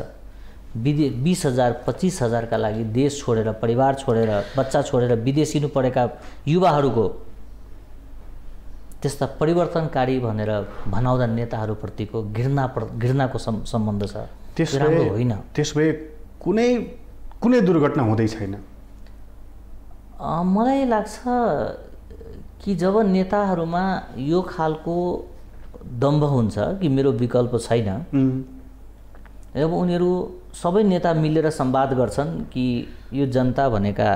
20,000 25,000 का लागि देश छोडेर, परिवार छोडेर, बच्चा छोडेर विदेशिनु परेका युवाहरूको त्यस्ता परिवर्तनकारी भनेर भनाउँदा नेताहरूप्रतिको घृणाको सम्बन्ध छ। त्यो राम्रो होइन। त्यसभए कुनै दुर्घटना हुँदै छैन। मलाई लाग्छ कि जब नेताहरूमा यो खालको दम्भ हुन्छ कि मेरो विकल्प छैन, जब उनीहरू सबै नेता मिलेर संवाद गर्छन् कि यो जनता भनेका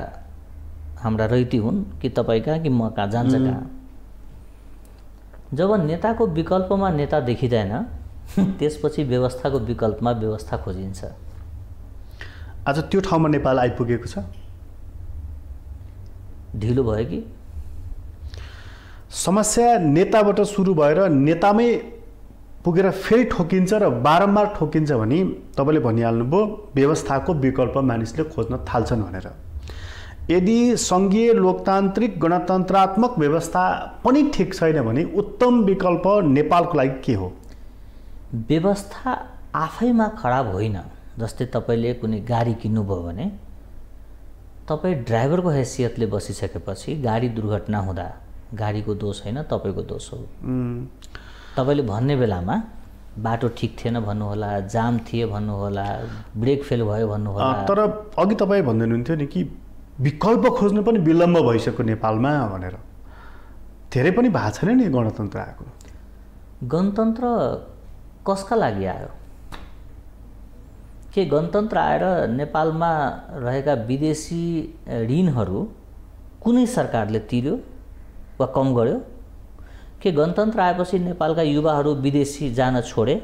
हाम्रा रैती हुन् कि तपाईँ कहाँ कि म कहाँ, जान्छ कहाँ, जब नेताको विकल्पमा नेता देखिँदैन त्यसपछि व्यवस्थाको विकल्पमा व्यवस्था खोजिन्छ। आज त्यो ठाउँमा नेपाल आइपुगेको छ। ढिलो भयो कि समस्या नेताबाट सुरु भएर नेतामै पुगेर फेरि ठोकिन्छ र बारम्बार ठोकिन्छ भने तपाईँले भनिहाल्नुभयो व्यवस्थाको विकल्प मानिसले खोज्न थाल्छन् भनेर। यदि सङ्घीय लोकतान्त्रिक गणतन्त्रात्मक व्यवस्था पनि ठिक छैन भने उत्तम विकल्प नेपालको लागि के हो? व्यवस्था आफैमा खराब होइन। जस्तै तपाईँले कुनै गाडी किन्नुभयो भने तपाईँ ड्राइभरको हैसियतले बसिसकेपछि गाडी दुर्घटना हुँदा गाडीको दोष होइन, तपाईँको दोष हो। तपाईँले भन्ने बेलामा बाटो ठिक थिएन भन्नुहोला, जाम थिए भन्नुहोला, ब्रेक फेल भयो भन्नुहोला। तर अघि तपाईँ भन्दै हुनुहुन्थ्यो नि कि विकल्प खोज्नु पनि विलम्ब भइसक्यो नेपालमा भनेर। धेरै पनि भएको छैन नि गणतन्त्र आएको। गणतन्त्र कसका लागि आयो? के गणतन्त्र आएर नेपालमा रहेका विदेशी ऋणहरू कुनै सरकारले तिर्यो वा कम गर्यो? के गणतन्त्र आएपछि नेपालका युवाहरू विदेशी जान छोडे?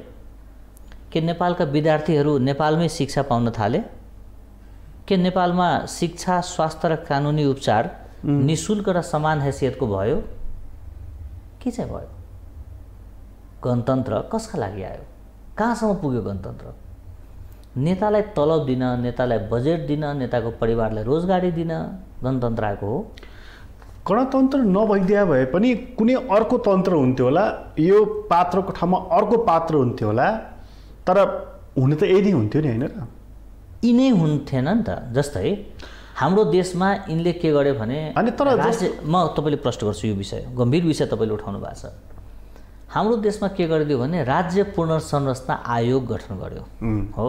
के नेपालका विद्यार्थीहरू नेपालमै शिक्षा पाउन थाले? के नेपालमा शिक्षा, स्वास्थ्य र कानुनी उपचार निःशुल्क र समान हैसियतको भयो? के चाहिँ भयो? गणतन्त्र कसका लागि आयो? कहाँसम्म पुग्यो गणतन्त्र? नेतालाई तलब दिन, नेतालाई बजेट दिन, नेताको परिवारलाई रोजगारी दिन गणतन्त्र आएको हो। गणतन्त्र नभइदिया भए पनि कुनै अर्को तन्त्र हुन्थ्यो होला, यो पात्रको ठाउँमा अर्को पात्र हुन्थ्यो होला, तर हुन त यदि हुन्थ्यो नि, होइन र? यिनै हुन्थेन नि त। जस्तै हाम्रो देशमा यिनले के गरे भने, अनि तर म तपाईँले प्रश्न गर्छु, यो विषय गम्भीर विषय तपाईँले उठाउनु भएको छ। हाम्रो देशमा के गरिदियो भने राज्य पुनर्संरचना आयोग गठन गर्यो। हो,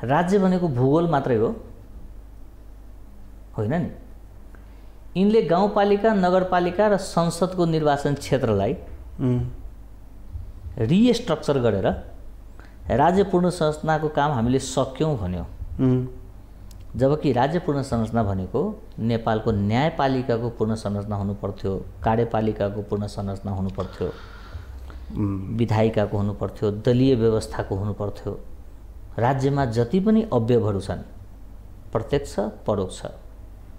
राज्य भनेको भूगोल मात्रै हो, होइन नि? यिनले गाउँपालिका, नगरपालिका र संसदको निर्वाचन क्षेत्रलाई रिस्ट्रक्चर गरेर राज्य पुनर्संरचनाको काम हामीले सक्यौँ भन्यो। जबकि राज्य पुनर्संरचना भनेको नेपालको न्यायपालिकाको पुनर्संरचना हुनु पर्थ्यो, कार्यपालिकाको पुनर्संरचना हुनु पर्थ्यो, विधायिकाको हुनु पर्थ्यो, दलीय व्यवस्थाको हुनु पर्थ्यो। राज्यमा जति पनि अवयवहरू छन्, प्रत्यक्ष परोक्ष,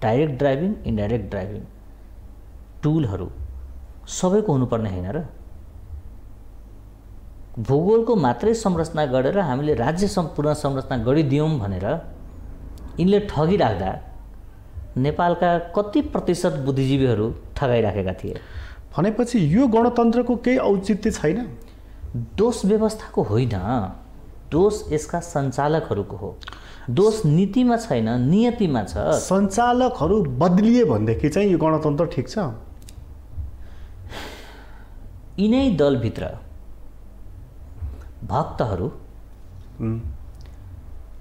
डाइरेक्ट ड्राइभिङ, इन्डाइरेक्ट ड्राइभिङ, टुलहरू सबैको हुनुपर्ने होइन र? भूगोलको मात्रै संरचना गरेर हामीले राज्य पुनर्संरचना गरिदियौँ भनेर यिनले ठगिराख्दा नेपालका कति प्रतिशत बुद्धिजीवीहरू ठगाइराखेका थिए। भनेपछि यो गणतन्त्रको केही औचित्य छैन? दोष व्यवस्थाको होइन, दोष यसका सञ्चालकहरूको हो। दोष नीतिमा छैन, नियतिमा छ। सञ्चालकहरू बदलिए भनेदेखि चाहिँ यो गणतन्त्र ठिक छ? यिनै दलभित्र भक्तहरू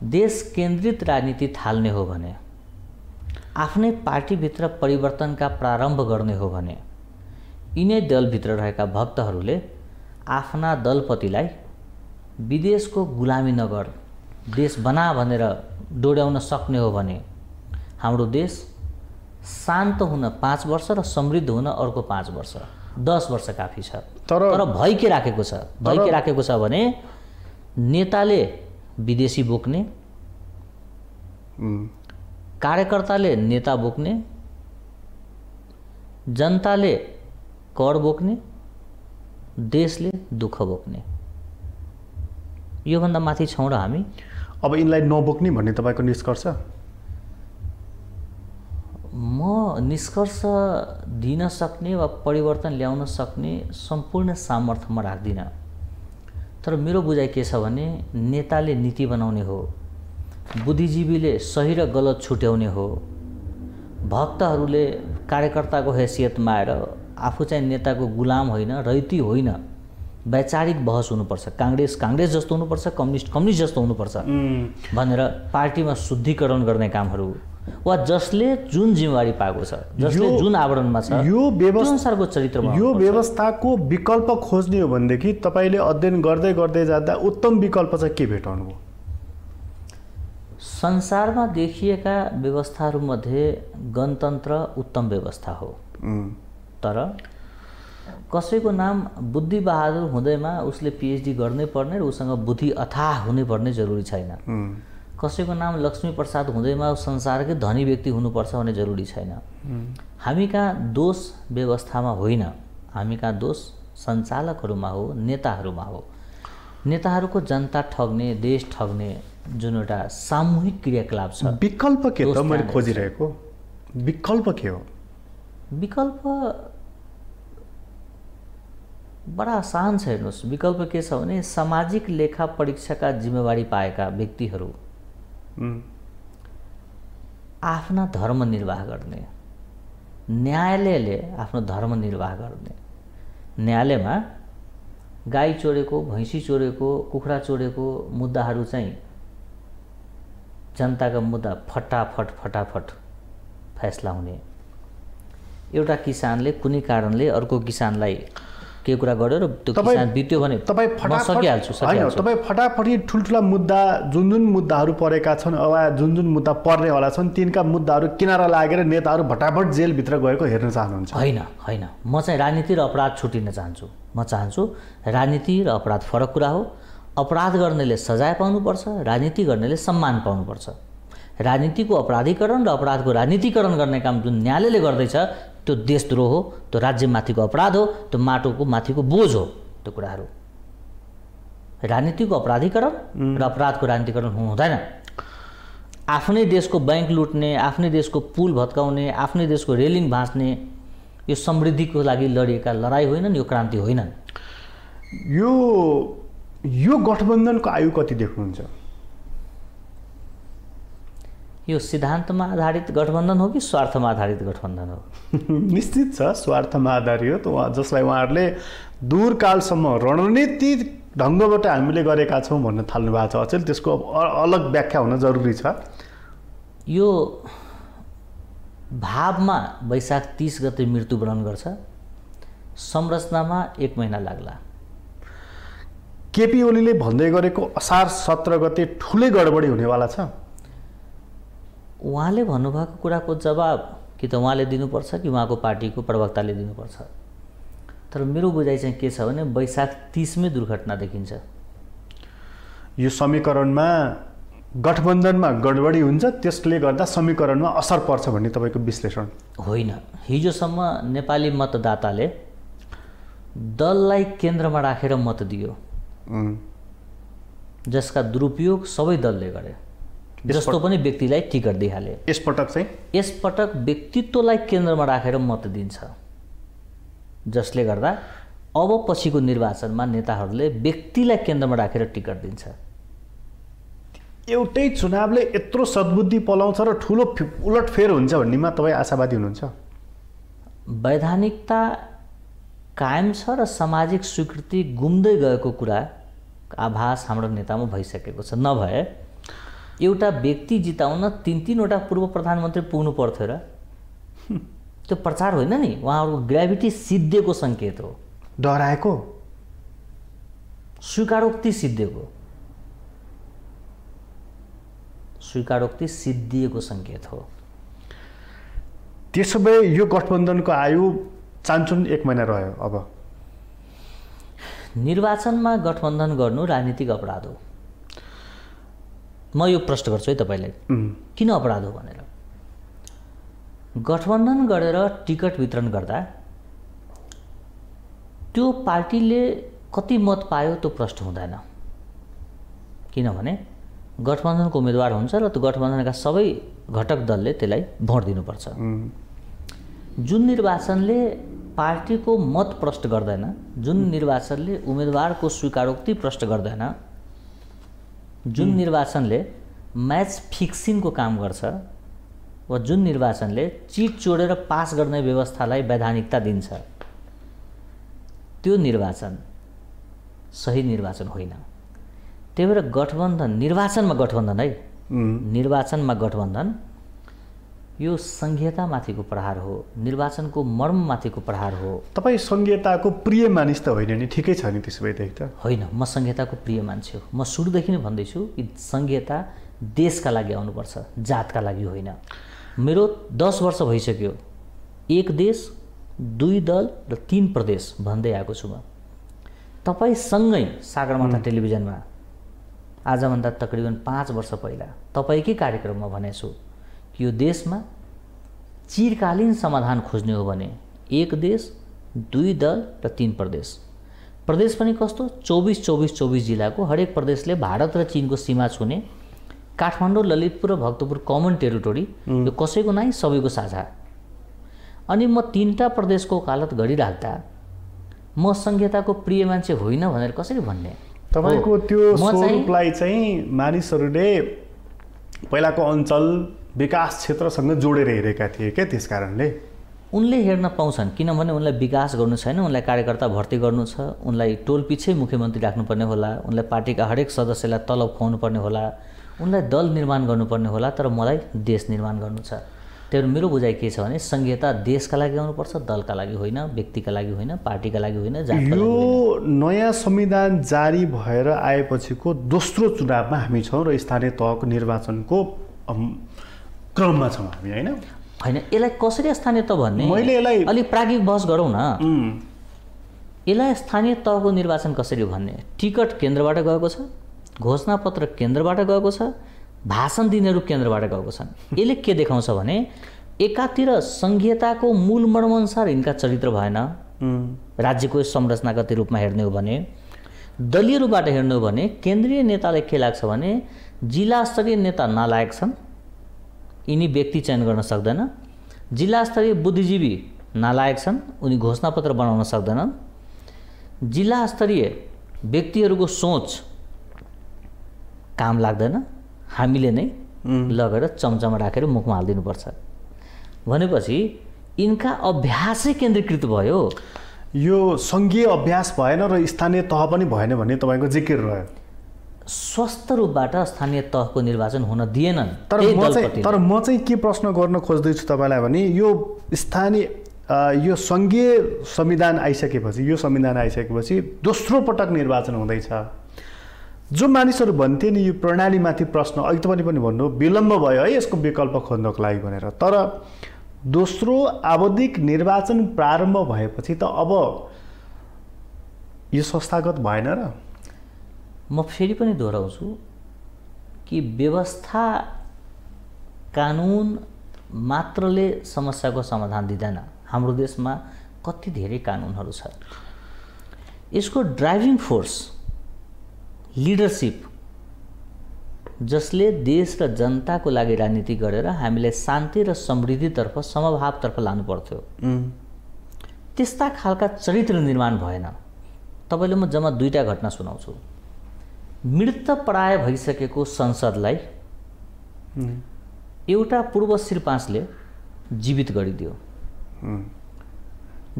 देश केन्द्रित राजनीति थाल्ने हो भने, आफ्नै पार्टीभित्र परिवर्तनका प्रारम्भ गर्ने हो भने, यिनै दलभित्र रहेका भक्तहरूले आफ्ना दलपतिलाई विदेशको गुलामी नगर, देश बना भनेर डोर्याउन सक्ने हो भने हाम्रो देश शान्त हुन 5 वर्ष र समृद्ध हुन अर्को 5 वर्ष 10 वर्ष काफी छ। तर भइ के राखेको छ भने नेताले विदेशी बोक्ने, कार्यकर्ताले नेता बोक्ने, जनताले कर बोक्ने, देशले दुःख बोक्ने। योभन्दा माथि छौँ र हामी। अब यिनलाई नबोक्ने भन्ने तपाईँको निष्कर्ष? म निष्कर्ष दिन सक्ने वा परिवर्तन ल्याउन सक्ने सम्पूर्ण सामर्थ्य म राख्दिनँ। तर मेरो बुझाइ के छ भने नेताले नीति बनाउने हो, बुद्धिजीवीले सही र गलत छुट्याउने हो, भक्तहरूले कार्यकर्ताको हैसियतमा आएर आफू चाहिँ नेताको गुलाम होइन, रैती होइन, वैचारिक बहस हुनुपर्छ। काङ्ग्रेस जस्तो हुनुपर्छ, कम्युनिस्ट जस्तो हुनुपर्छ भनेर पार्टीमा शुद्धिकरण गर्ने कामहरू वा जसले जुन जिम्मेवारी पाएको छ, जसले जुन आवरणमा छ, यो अनुसारको चरित्रमा यो व्यवस्थाको विकल्प खोज्ने हो भनेदेखि तपाईँले अध्ययन गर्दै गर्दै जाँदा उत्तम विकल्प चाहिँ के भेटाउनु हो? संसारमा देखिएका व्यवस्थाहरूमध्ये गणतन्त्र उत्तम व्यवस्था हो। तर कसैको नाम बुद्धि बहादुर हुँदैमा उसले पिएचडी गर्नै पर्ने र उसँग बुद्धि अथाह हुनै पर्ने जरुरी छैन। कसैको नाम लक्ष्मी प्रसाद हुँदैमा संसारकै धनी व्यक्ति हुनुपर्छ भन्ने जरुरी छैन। हामी कहाँ दोष व्यवस्थामा होइन, हामी कहाँ दोष सञ्चालकहरूमा हो, नेताहरूमा हो। नेताहरूको जनता ठग्ने, देश ठग्ने जुन एउटा सामूहिक क्रियाकलाप छ। विकल्प के त मैले खोजिरहेको? विकल्प के हो? विकल्प बडा आसान छ। हेर्नुहोस्, विकल्प के छ भने सामाजिक लेखा परीक्षाका जिम्मेवारी पाएका व्यक्तिहरू आफ्ना धर्म निर्वाह गर्ने, न्यायालयले आफ्नो धर्म निर्वाह गर्ने। न्यायालयमा गाई चोरेको, भैँसी चोरेको, कुखुरा चोरेको मुद्दाहरू चाहिँ जनताका मुद्दा फटाफट फैसला हुने। एउटा किसानले कुनै कारणले अर्को किसानलाई के कुरा गर्यो र त्यो किसान बित्यो भने तपाईँ फटाफटी ठुल्ठुला मुद्दा जुन मुद्दाहरू परेका छन् अब जुन मुद्दा पर्नेवाला छन् तिनका मुद्दाहरू किनारा लागेर नेताहरू फटाफट जेलभित्र गएको हेर्न चाहनुहुन्छ? होइन, म चाहिँ राजनीति र अपराध छुटिन चाहन्छु। म चाहन्छु राजनीति र अपराध फरक कुरा हो। अपराध गर्नेले सजाय पाउनुपर्छ, राजनीति गर्नेले सम्मान पाउनुपर्छ। राजनीतिको अपराधीकरण र अपराधको राजनीतिकरण गर्ने काम जुन न्यायालयले गर्दैछ त्यो देशद्रोह हो, त्यो राज्यमाथिको अपराध हो, त्यो माटोको माथिको बोझ हो। त्यो कुराहरू राजनीतिको अपराधीकरण र अपराधको राजनीतिकरण हुँदैन। आफ्नै देशको बैंक लुट्ने, आफ्नै देशको पुल भत्काउने, आफ्नै देशको रेलिङ भाँच्ने यो समृद्धिको लागि लडिएका लडाई होइनन्, यो क्रान्ति होइनन्। यो गठबन्धनको आयु कति देख्नुहुन्छ? यो सिद्धान्तमा आधारित गठबन्धन हो कि स्वार्थमा आधारित गठबन्धन हो? निश्चित छ स्वार्थमा आधारित हो, जसलाई उहाँहरूले दूरकालसम्म रणनीतिक ढङ्गबाट हामीले गरेका छौँ भन्न थाल्नु भएको छ। अचेल त्यसको अलग व्याख्या हुन जरुरी छ। यो भावमा वैशाख 30 गते मृत्युवरण गर्छ, संरचनामा 1 महिना लाग्ला। केपी ओलीले भन्दै गरेको असार 17 गते ठुलै गडबडी हुनेवाला छ। उहाँले भन्नुभएको कुराको जवाब कि त उहाँले दिनुपर्छ कि उहाँको पार्टीको प्रवक्ताले दिनुपर्छ। तर मेरो बुझाइ चाहिँ के छ भने वैशाख 30 मै दुर्घटना देखिन्छ। यो समीकरणमा गठबन्धनमा गडबडी हुन्छ, त्यसले गर्दा समीकरणमा असर पर्छ भन्ने तपाईँको विश्लेषण होइन। हिजोसम्म नेपाली मतदाताले दललाई केन्द्रमा राखेर मत दियो, जसका दुरुपयोग सबै दलले गरे, जस्तो पनि व्यक्तिलाई टिकट दिइहाले। यसपटक व्यक्तित्वलाई केन्द्रमा राखेर मत दिन्छ, जसले गर्दा अब पछिको निर्वाचनमा नेताहरूले व्यक्तिलाई केन्द्रमा राखेर टिकट दिन्छ। एउटै चुनावले यत्रो सद्बुद्धि पलाउँछ र ठुलो उलटफेर हुन्छ भन्नेमा तपाईँ आशावादी हुनुहुन्छ? वैधानिकता कायम छ र सामाजिक स्वीकृति गुम्दै गएको कुरा आभास हाम्रो नेतामा भइसकेको छ। नभए एउटा व्यक्ति जिताउन 3-3वटा पूर्व प्रधानमन्त्री पुग्नु पर्थ्यो र? त्यो प्रचार होइन नि, उहाँहरूको ग्राभिटी सिद्धिएको सङ्केत हो। डराएको, स्वीकारोक्ति सिद्धिएको। स्वीकारोक्ति सिद्धिएको सङ्केत हो। त्यसो भए यो गठबन्धनको आयु चान्चुन 1 महिना रह्यो। अब निर्वाचनमा गठबन्धन गर्नु राजनीतिक अपराध हो। म यो प्रश्न गर्छु है तपाईँलाई, किन अपराध हो भनेर। गठबन्धन गरेर टिकट वितरण गर्दा त्यो पार्टीले कति मत पायो त्यो प्रश्न हुँदैन, किनभने गठबन्धनको उम्मेदवार हुन्छ र त्यो गठबन्धनका सबै घटक दलले त्यसलाई भोट दिनुपर्छ। जुन निर्वाचनले पार्टीको मत प्रश्न गर्दैन, जुन निर्वाचनले उम्मेदवारको स्वीकारोक्ति प्रश्न गर्दैन, जुन निर्वाचनले म्याच फिक्सिङको काम गर्छ वा जुन निर्वाचनले चिट चोडेर पास गर्ने व्यवस्थालाई वैधानिकता दिन्छ, त्यो निर्वाचन सही निर्वाचन होइन। त्यही भएर गठबन्धन, निर्वाचनमा गठबन्धन है, निर्वाचनमा गठबन्धन यो संहितामाथिको प्रहार हो, निर्वाचनको मर्ममाथिको प्रहार हो। तपाईँ संहिताको प्रिय मानिस त होइन नि, ठिकै छ नि त्यसो भए त? होइन, म संहिताको प्रिय मान्छे हो। म सुरुदेखि नै भन्दैछु कि संहिता देशका लागि आउनुपर्छ, जातका लागि होइन। मेरो 10 वर्ष भइसक्यो 1 देश 2 दल र 3 प्रदेश भन्दै आएको छु म। तपाईँसँगै सागरमाथा टेलिभिजनमा आजभन्दा तकरिबन 5 वर्ष पहिला तपाईँकै कार्यक्रममा भनेछु कि यो देशमा चिरकालीन समाधान खोज्ने हो भने 1 देश 2 दल र 3 प्रदेश। प्रदेश पनि कस्तो? 24 जिल्लाको हरेक प्रदेशले भारत र चीनको सीमा छुने, काठमाडौँ, ललितपुर र भक्तपुर कमन टेरिटोरी, यो कसैको नै सबैको साझा। अनि म 3टा प्रदेशको वकालत गरिराख्दा म संहिताको प्रिय मान्छे होइन भनेर कसरी भन्ने? तपाईँको त्यो स्वरूपलाई चाहिँ मानिसहरूले पहिलाको अञ्चल विकास क्षेत्रसँग जोडेर हेरेका थिए क्या, त्यस कारणले उनले हेर्न पाउँछन्। किनभने उनलाई विकास गर्नु छैन, उनलाई कार्यकर्ता भर्ती गर्नु छ, उनलाई टोल पछि मुख्यमन्त्री राख्नुपर्ने होला, उनलाई पार्टीका हरेक सदस्यलाई तलब खुवाउनु पर्ने होला, उनलाई दल निर्माण गर्नुपर्ने होला, तर मलाई देश निर्माण गर्नु छ। त्यही मेरो बुझाइ के छ भने संहिता देशका लागि आउनुपर्छ, दलका लागि होइन, व्यक्तिका लागि होइन, पार्टीका लागि होइन, जातका लागि होइन। यो नयाँ संविधान जारी भएर आएपछिको दोस्रो चुनावमा हामी छौँ र स्थानीय तहको निर्वाचनको क्रममा छौँ हामी, होइन? होइन, यसलाई कसरी स्थानीय तह भन्ने? मैले यसलाई अलिक प्राज्ञिक बहस गरौँ न। यसलाई स्थानीय तहको निर्वाचन कसरी भन्ने? टिकट केन्द्रबाट गएको छ, घोषणापत्र केन्द्रबाट गएको छ, भाषण दिनेहरू केन्द्रबाट गएको छन्। यसले के देखाउँछ भने एकातिर संहिताको मूल मर्मअनुसार यिनका चरित्र भएन, राज्यको संरचनागत रूपमा हेर्ने हो भने, दलीय रूपबाट हेर्ने हो भने केन्द्रीय नेतालाई के लाग्छ भने जिल्ला स्तरीय नेता नालायक छन्, यिनी व्यक्ति चयन गर्न सक्दैन, जिल्ला स्तरीय बुद्धिजीवी नालायक छन्, उनी घोषणापत्र बनाउन सक्दैनन्, जिल्ला स्तरीय व्यक्तिहरूको सोच काम लाग्दैन, हामीले नै लगेर चम्चामा राखेर मुखमा हालिदिनुपर्छ भनेपछि यिनका अभ्यासै केन्द्रीकृत भयो। यो सङ्घीय अभ्यास भएन र स्थानीय तह पनि भएन भन्ने तपाईँको जिकिर रह्यो। स्वस्थ रूपबाट स्थानीय तहको निर्वाचन हुन दिएनन्। तर म चाहिँ के प्रश्न गर्न खोज्दैछु तपाईँलाई भने यो स्थानीय यो सङ्घीय संविधान आइसकेपछि, यो संविधान आइसकेपछि दोस्रो पटक निर्वाचन हुँदैछ। जो मानिसहरू भन्थे नि यो प्रणालीमाथि प्रश्न अघि तपाईँले पनि भन्नु विलम्ब भयो है यसको विकल्प खोज्नको लागि भनेर, तर दोस्रो आवधिक निर्वाचन प्रारम्भ भएपछि त अब यो संस्थागत भएन र? म फेरि पनि दोहोऱ्याउँछु कि व्यवस्था कानुन मात्रले समस्याको समाधान दिँदैन। हाम्रो देशमा कति धेरै कानुनहरू छ, यसको ड्राइभिङ फोर्स लिडरसिप जसले देश र जनताको लागि राजनीति गरेर हामीलाई शान्ति र समृद्धितर्फ समभावतर्फ लानु पर्थ्यो, त्यस्ता खालका चरित्र निर्माण भएन। तपाईँले म जम्मा 2टा घटना सुनाउँछु। मृत प्राय भइसकेको संसदलाई एउटा पूर्व श्रीपाँचले जीवित गरिदियो,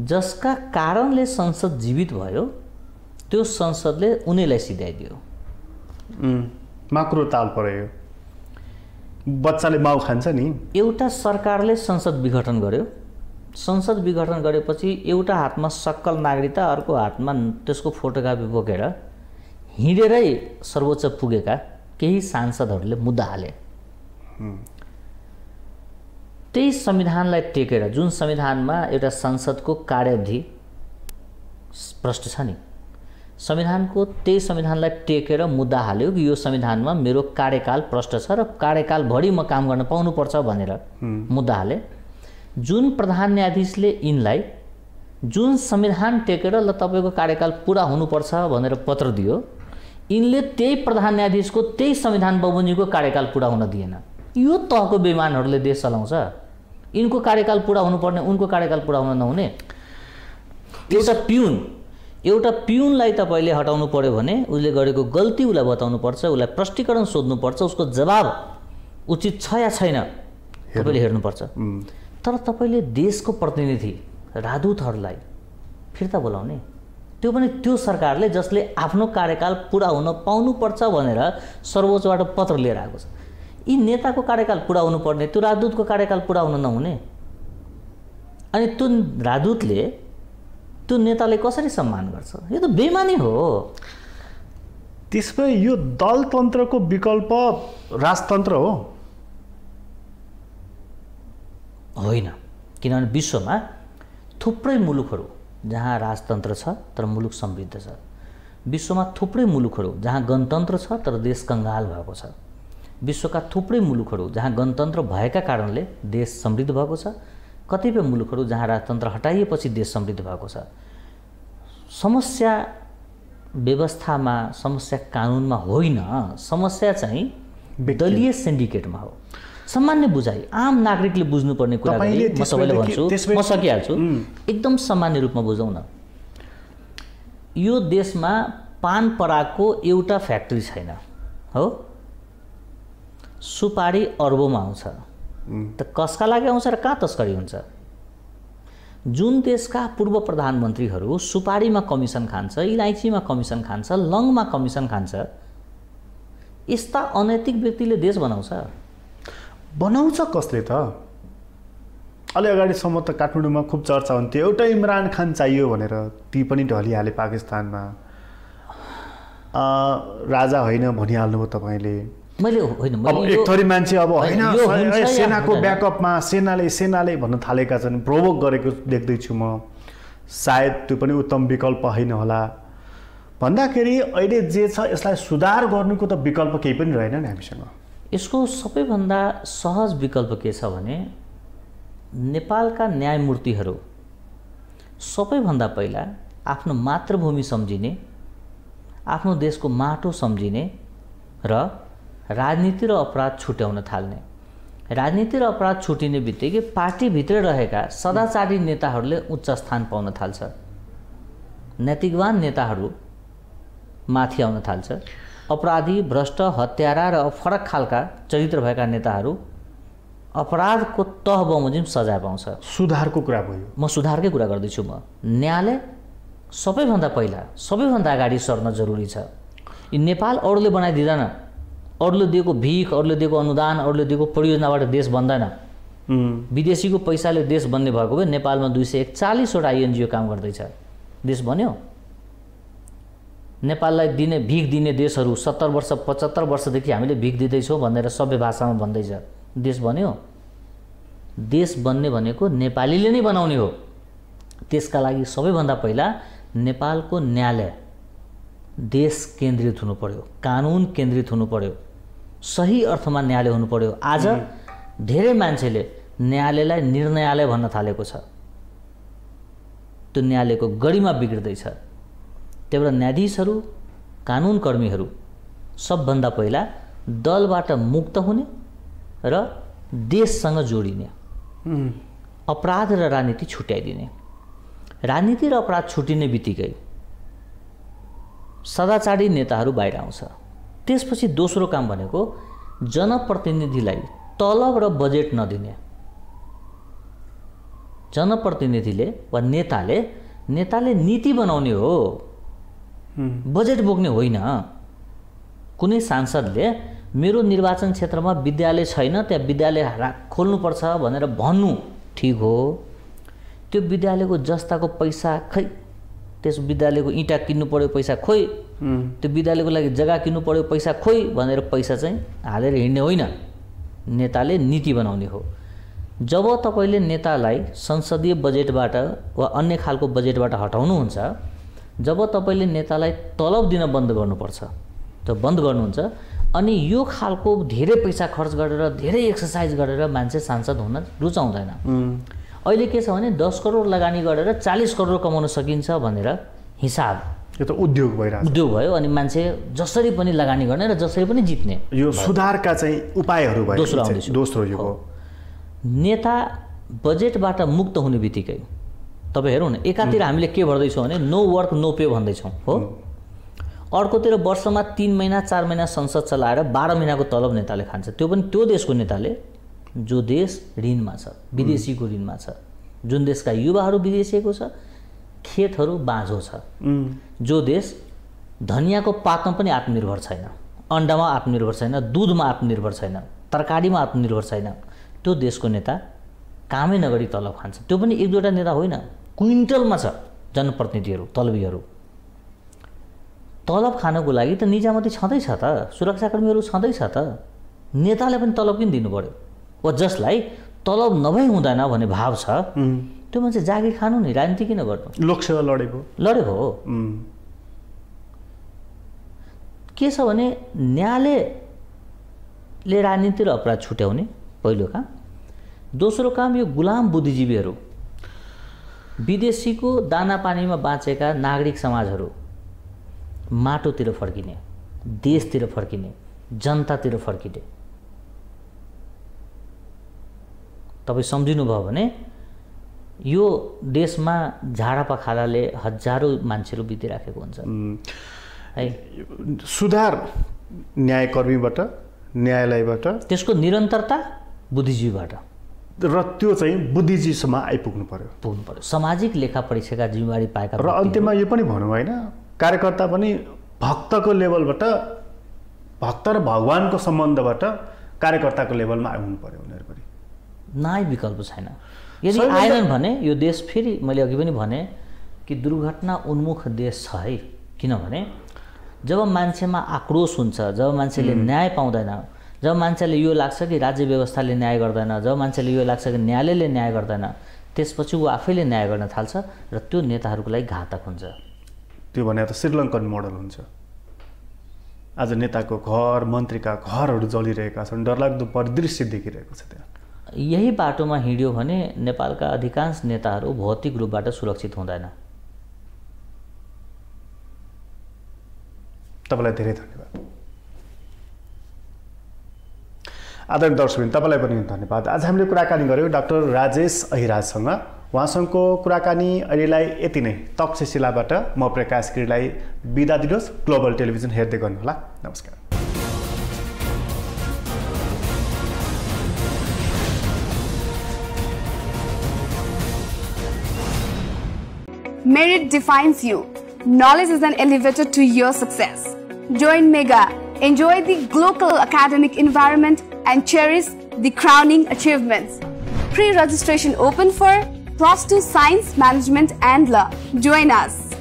जसका कारणले संसद जीवित भयो, त्यो संसदले उनीलाई सिध्याइदियो। माक्रो ताल पर्यो, बच्चाले माउ खान्छ नि। एउटा सरकारले संसद विघटन गर्यो, संसद विघटन गरेपछि एउटा हातमा सक्कल नागरिकता, अर्को हातमा त्यसको फोटोकपी बोकेर हिँडेरै सर्वोच्च पुगेका केही सांसदहरूले मुद्दा हाले त्यही संविधानलाई टेकेर, जुन संविधानमा एउटा संसदको कार्यवधि प्रश्न छ नि, संविधानको त्यही संविधानलाई टेकेर मुद्दा हाल्यो कि यो संविधानमा मेरो कार्यकाल प्रश्न छ र कार्यकालभरि म काम गर्न पाउनुपर्छ भनेर मुद्दा हाले। जुन प्रधान न्यायाधीशले यिनलाई जुन संविधान टेकेर ल तपाईँको कार्यकाल पुरा हुनुपर्छ भनेर पत्र दियो, यिनले त्यही प्रधान न्यायाधीशको त्यही संविधान बमोजिमको कार्यकाल पुरा हुन दिएन। यो तहको बेइमानहरूले देश चलाउँछ। यिनको कार्यकाल पुरा हुनुपर्ने, उनको कार्यकाल पुरा हुन नहुने। एउटा पिउनलाई तपाईँले हटाउनु पर्यो भने उसले गरेको गल्ती उसलाई बताउनु पर्छ, उसलाई प्रष्टीकरण सोध्नुपर्छ, उसको जवाब उचित छ या छैन तपाईँले हेर्नुपर्छ। तर तपाईँले देशको प्रतिनिधि राजदूतहरूलाई फिर्ता बोलाउने, त्यो पनि त्यो सरकारले जसले आफ्नो कार्यकाल पुरा हुन पाउनुपर्छ भनेर सर्वोच्चबाट पत्र लिएर आएको छ। यी नेताको कार्यकाल पुरा हुनुपर्ने, त्यो राजदूतको कार्यकाल पुरा हुन नहुने, अनि त्यो राजदूतले त्यो नेताले कसरी सम्मान गर्छ? यो त बेइमानी हो। त्यसपछि यो दलतन्त्रको विकल्प राजतन्त्र हो? होइन, किनभने विश्वमा थुप्रै मुलुकहरू जहाँ राजतन्त्र छ तर मुलुक समृद्ध छ। विश्वमा थुप्रै मुलुकहरू जहाँ गणतन्त्र छ तर देश कङ्गाल भएको छ। विश्वका थुप्रै मुलुकहरू जहाँ गणतन्त्र भएका कारणले देश समृद्ध भएको छ। कतिपय मुलुकहरू जहाँ राजतन्त्र हटाइएपछि देश समृद्ध भएको छ। समस्या व्यवस्थामा, समस्या कानुनमा होइन, समस्या चाहिँ दलीय सिन्डिकेटमा हो। सामान्य बुझाइ, आम नागरिकले बुझ्नुपर्ने कुरा म सबैले भन्छु, म सकिहाल्छु, एकदम सामान्य रूपमा बुझौँ न। यो देशमा पान परागको एउटा फ्याक्ट्री छैन हो, सुपारी अर्बौंमा आउँछ, त कसका लागि आउँछ र कहाँ तस्करी हुन्छ? जुन देशका पूर्व प्रधानमन्त्रीहरू सुपारीमा कमिसन खान्छ, इलायचीमा कमिसन खान्छ, लङमा कमिसन खान्छ, यस्ता अनैतिक व्यक्तिले देश बनाउँछ कसले त? अलि अगाडिसम्म त काठमाडौँमा खुब चर्चा हुन्थ्यो एउटा इमरान खान चाहियो भनेर, ती पनि ढलिहाले पाकिस्तानमा। राजा होइन भनिहाल्नुभयो तपाईँले। मैले एक थरी मान्छे अब होइन सेनाको ब्याकअपमा सेनाले भन्न थालेका छन्, प्रोभोक गरेको देख्दैछु म। सायद त्यो पनि उत्तम विकल्प होइन होला भन्दाखेरि अहिले जे छ यसलाई सुधार गर्नुको त विकल्प केही पनि रहेन नि हामीसँग। यसको सबैभन्दा सहज विकल्प के छ भने नेपालका न्यायमूर्तिहरू सबैभन्दा पहिला आफ्नो मातृभूमि सम्झिने, आफ्नो देशको माटो सम्झिने र राजनीति र अपराध छुट्याउन थाल्ने। राजनीति र अपराध छुटिने बित्तिकै पार्टीभित्र रहेका सदाचारी नेताहरूले उच्च स्थान पाउन थाल्छ, नैतिकवान नेताहरू माथि आउन थाल्छ, अपराधी, भ्रष्ट, हत्यारा र फरक खालका चरित्र भएका नेताहरू अपराधको तह बमोजिम सजाय पाउँछ। सुधारको कुरा भयो, म सुधारकै कुरा गर्दैछु। म न्यायालय सबैभन्दा पहिला, सबैभन्दा अगाडि सर्न जरुरी छ। यी नेपाल अरूले बनाइदिँदैन, अरूले दिएको भिख, अरूले दिएको अनुदान, अरूले दिएको परियोजनाबाट देश बन्दैन। विदेशीको पैसाले देश बन्ने भएको भए नेपालमा 241वटा INGO काम गर्दैछ, देश बन्यो। नेपाललाई दिने भिख दिने देशहरू 70 वर्ष 75 वर्षदेखि हामीले भिख दिँदैछौँ भनेर सबै भाषामा भन्दैछ, देश बन्यो। देश बन्ने भनेको नेपालीले नै बनाउने हो। त्यसका लागि सबैभन्दा पहिला नेपालको न्यायालय देश केन्द्रित हुनु पर्यो, कानुन केन्द्रित हुनु पर्यो, सही अर्थमा न्यायालय हुनु पर्यो। आज धेरै मान्छेले न्यायालयलाई निर्णयालय भन्न थालेको छ। त्यो न्यायालयको गरिमा बिग्रिँदैछ। त्यही भएर न्यायाधीशहरू, कानुनकर्मीहरू सबभन्दा पहिला दलबाट मुक्त हुने र देशसँग जोडिने, अपराध र राजनीति छुट्याइदिने। राजनीति र अपराध छुटिने बित्तिकै सदाचारी नेताहरू बाहिर आउँछ। त्यसपछि दोस्रो काम भनेको जनप्रतिनिधिलाई तलब र बजेट नदिने। जनप्रतिनिधिले वा नेताले नीति बनाउने हो, बजेट बोक्ने होइन। कुनै सांसदले मेरो निर्वाचन क्षेत्रमा विद्यालय छैन, त्यहाँ विद्यालय खोल्नुपर्छ भनेर भन्नु ठिक हो। त्यो विद्यालयको जस्ताको पैसा खै, त्यस विद्यालयको इँटा किन्नु पर्यो पैसा खोइ, त्यो विद्यालयको लागि जग्गा किन्नु पर्यो पैसा खोइ भनेर पैसा चाहिँ हालेर हिँड्ने होइन। नेताले नीति बनाउने हो। जब तपाईँले नेतालाई संसदीय बजेटबाट वा अन्य खालको बजेटबाट हटाउनुहुन्छ, जब तपाईँले नेतालाई तलब दिन बन्द गर्नुपर्छ, त बन्द गर्नुहुन्छ, अनि यो खालको धेरै पैसा खर्च गरेर धेरै एक्सर्साइज गरेर मान्छे सांसद हुन रुचाउँदैन। अहिले के छ भने 10 करोड लगानी गरेर 40 करोड कमाउन सकिन्छ भनेर हिसाब, यो त उद्योग भइरहेको उद्योग भयो, अनि मान्छे जसरी पनि लगानी गर्ने र जसरी पनि जित्ने। यो सुधारका चाहिँ उपायहरू भयो। दोस्रो यो हो नेता बजेटबाट मुक्त हुने बित्तिकै तपाईँ हेरौँ न, एकातिर हामीले के भन्दैछौँ भने नो वर्क नो पे भन्दैछौँ हो, अर्कोतिर वर्षमा 3 महिना 4 महिना संसद चलाएर 12 महिनाको तलब नेताले खान्छ। त्यो पनि त्यो देशको नेताले जो देश ऋणमा छ, विदेशीको ऋणमा छ, जुन देशका युवाहरू विदेशीको छ, खेतहरू बाँझो छ, जो देश धनियाँको पातमा पनि आत्मनिर्भर छैन, अन्डामा आत्मनिर्भर छैन, दुधमा आत्मनिर्भर छैन, तरकारीमा आत्मनिर्भर छैन, त्यो देशको नेता कामै नगरी तलब खान्छ। त्यो पनि एक दुईवटा नेता होइन, क्विन्टलमा छ जनप्रतिनिधिहरू, तलबीहरू। तलब खानको लागि त निजामती छँदैछ त, सुरक्षाकर्मीहरू छँदैछ त, नेताले पनि तलब किन दिनु पर्यो? वा जसलाई तलब नभई हुँदैन भन्ने भाव छ त्यो मान्छे जागिर खानु नि, राजनीति किन गर्नु? लोकसेवा लडेको हो। के छ भने न्यायालयले राजनीति र अपराध छुट्याउने पहिलो काम। दोस्रो काम, यो गुलाम बुद्धिजीवीहरू, विदेशीको दाना पानीमा बाँचेका नागरिक समाजहरू माटोतिर फर्किने, देशतिर फर्किने, जनतातिर फर्किने। तपाईँ सम्झिनुभयो भने यो देशमा झाडापाखालाले हजारौँ मान्छेहरू बितिराखेको हुन्छ है। सुधार न्यायकर्मीबाट, न्यायालयबाट, त्यसको निरन्तरता बुद्धिजीवीबाट, र त्यो चाहिँ बुद्धिजीवीसम्म आइपुग्नु पर्यो। सामाजिक लेखा परीक्षाका जिम्मेवारी पाएका। र अन्त्यमा यो पनि भनौँ होइन, कार्यकर्ता पनि भक्तको लेभलबाट, भक्त र भगवानको सम्बन्धबाट कार्यकर्ताको लेभलमा आउनु पर्यो उनीहरू पनि। नाइ विकल्प छैन। यदि आएनन् भने यो देश फेरि मैले अघि पनि भने कि दुर्घटना उन्मुख देश छ है। किनभने जब मान्छेमा आक्रोश हुन्छ, जब मान्छेले न्याय पाउँदैन, जब मान्छेले यो लाग्छ कि राज्य व्यवस्थाले न्याय गर्दैन, जब मान्छेले यो लाग्छ कि न्यायालयले न्याय गर्दैन, त्यसपछि ऊ आफैले न्याय गर्न थाल्छ र त्यो नेताहरूको लागि घातक हुन्छ। त्यो भने त श्रीलङ्कन मोडल हुन्छ। आज नेताको घर, मन्त्रीका घरहरू जलिरहेका छन्, डरलाग्दो परिदृश्य देखिरहेको छ त्यहाँ। यही बाटोमा हिँड्यो भने नेपालका अधिकांश नेताहरू भौतिक रूपबाट सुरक्षित हुँदैन। तपाईँलाई धेरै धन्यवाद। आदरणीय दर्शकवृन्द, तपाईँलाई पनि धन्यवाद। आज हामीले कुराकानी गऱ्यौँ डाक्टर राजेश अहिराजसँग। उहाँसँगको कुराकानी अहिलेलाई यति नै। तक्षशिलाबाट म प्रकाश गिरीलाई बिदा दिनुहोस्। ग्लोबल टेलिभिजन हेर्दै गर्नुहोला। नमस्कार। Merit defines you. Knowledge is an elevator to your success. Join Mega. Enjoy the global academic environment and cherish the crowning achievements. Pre-registration open for +2 Science, Management and Law. Join us.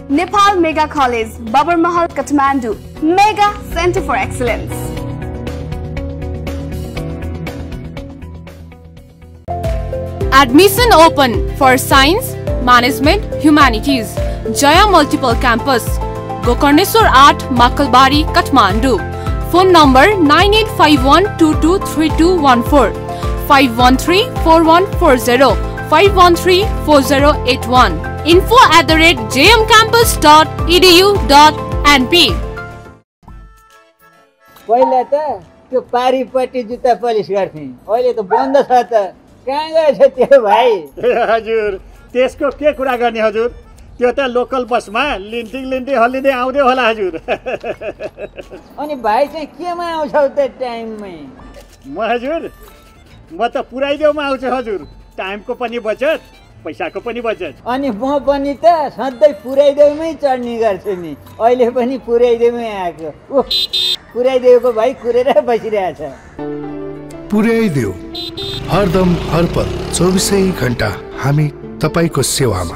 Nepal Mega College, Babar Mahal, Kathmandu. Mega Center for Excellence. Admission open for Science, Management, Humanities. Jaya Multiple Campus. Gokarneswar 8, Makalbari, Kathmandu. Phone number 9851223214, 5134140, 5134081. info@jmcampus.edu.np. पहिला त त्यो पारीपट्टि जुत्ता पलिस गर्थे, अहिले त बन्द छ त। कहाँ गएछ त्यो भाइ? हजुर, त्यसको के कुरा गर्ने हजुर, त्यो त लोकल बसमा लिन्टिङ हल्लिँदै आउँदै होला हजुर। अनि भाइ चाहिँ केमा आउँछौ त टाइममै? म हजुर, म त पुऱ्याइदेउमा आउँछु हजुर। टाइमको पनि बचत, पैसाको पनि बचत। अनि म पनि त सधैँ पुऱ्याइदेउमै चढ्ने गर्छु नि। अहिले पनि पुऱ्याइदेउमै आएको। ओह, पुऱ्याइदेउको भाइ कुरेर बसिरहेछ। पुर्याइदेऊ, हरदम हरपल 24 घण्टा हामी तपाईँको सेवामा।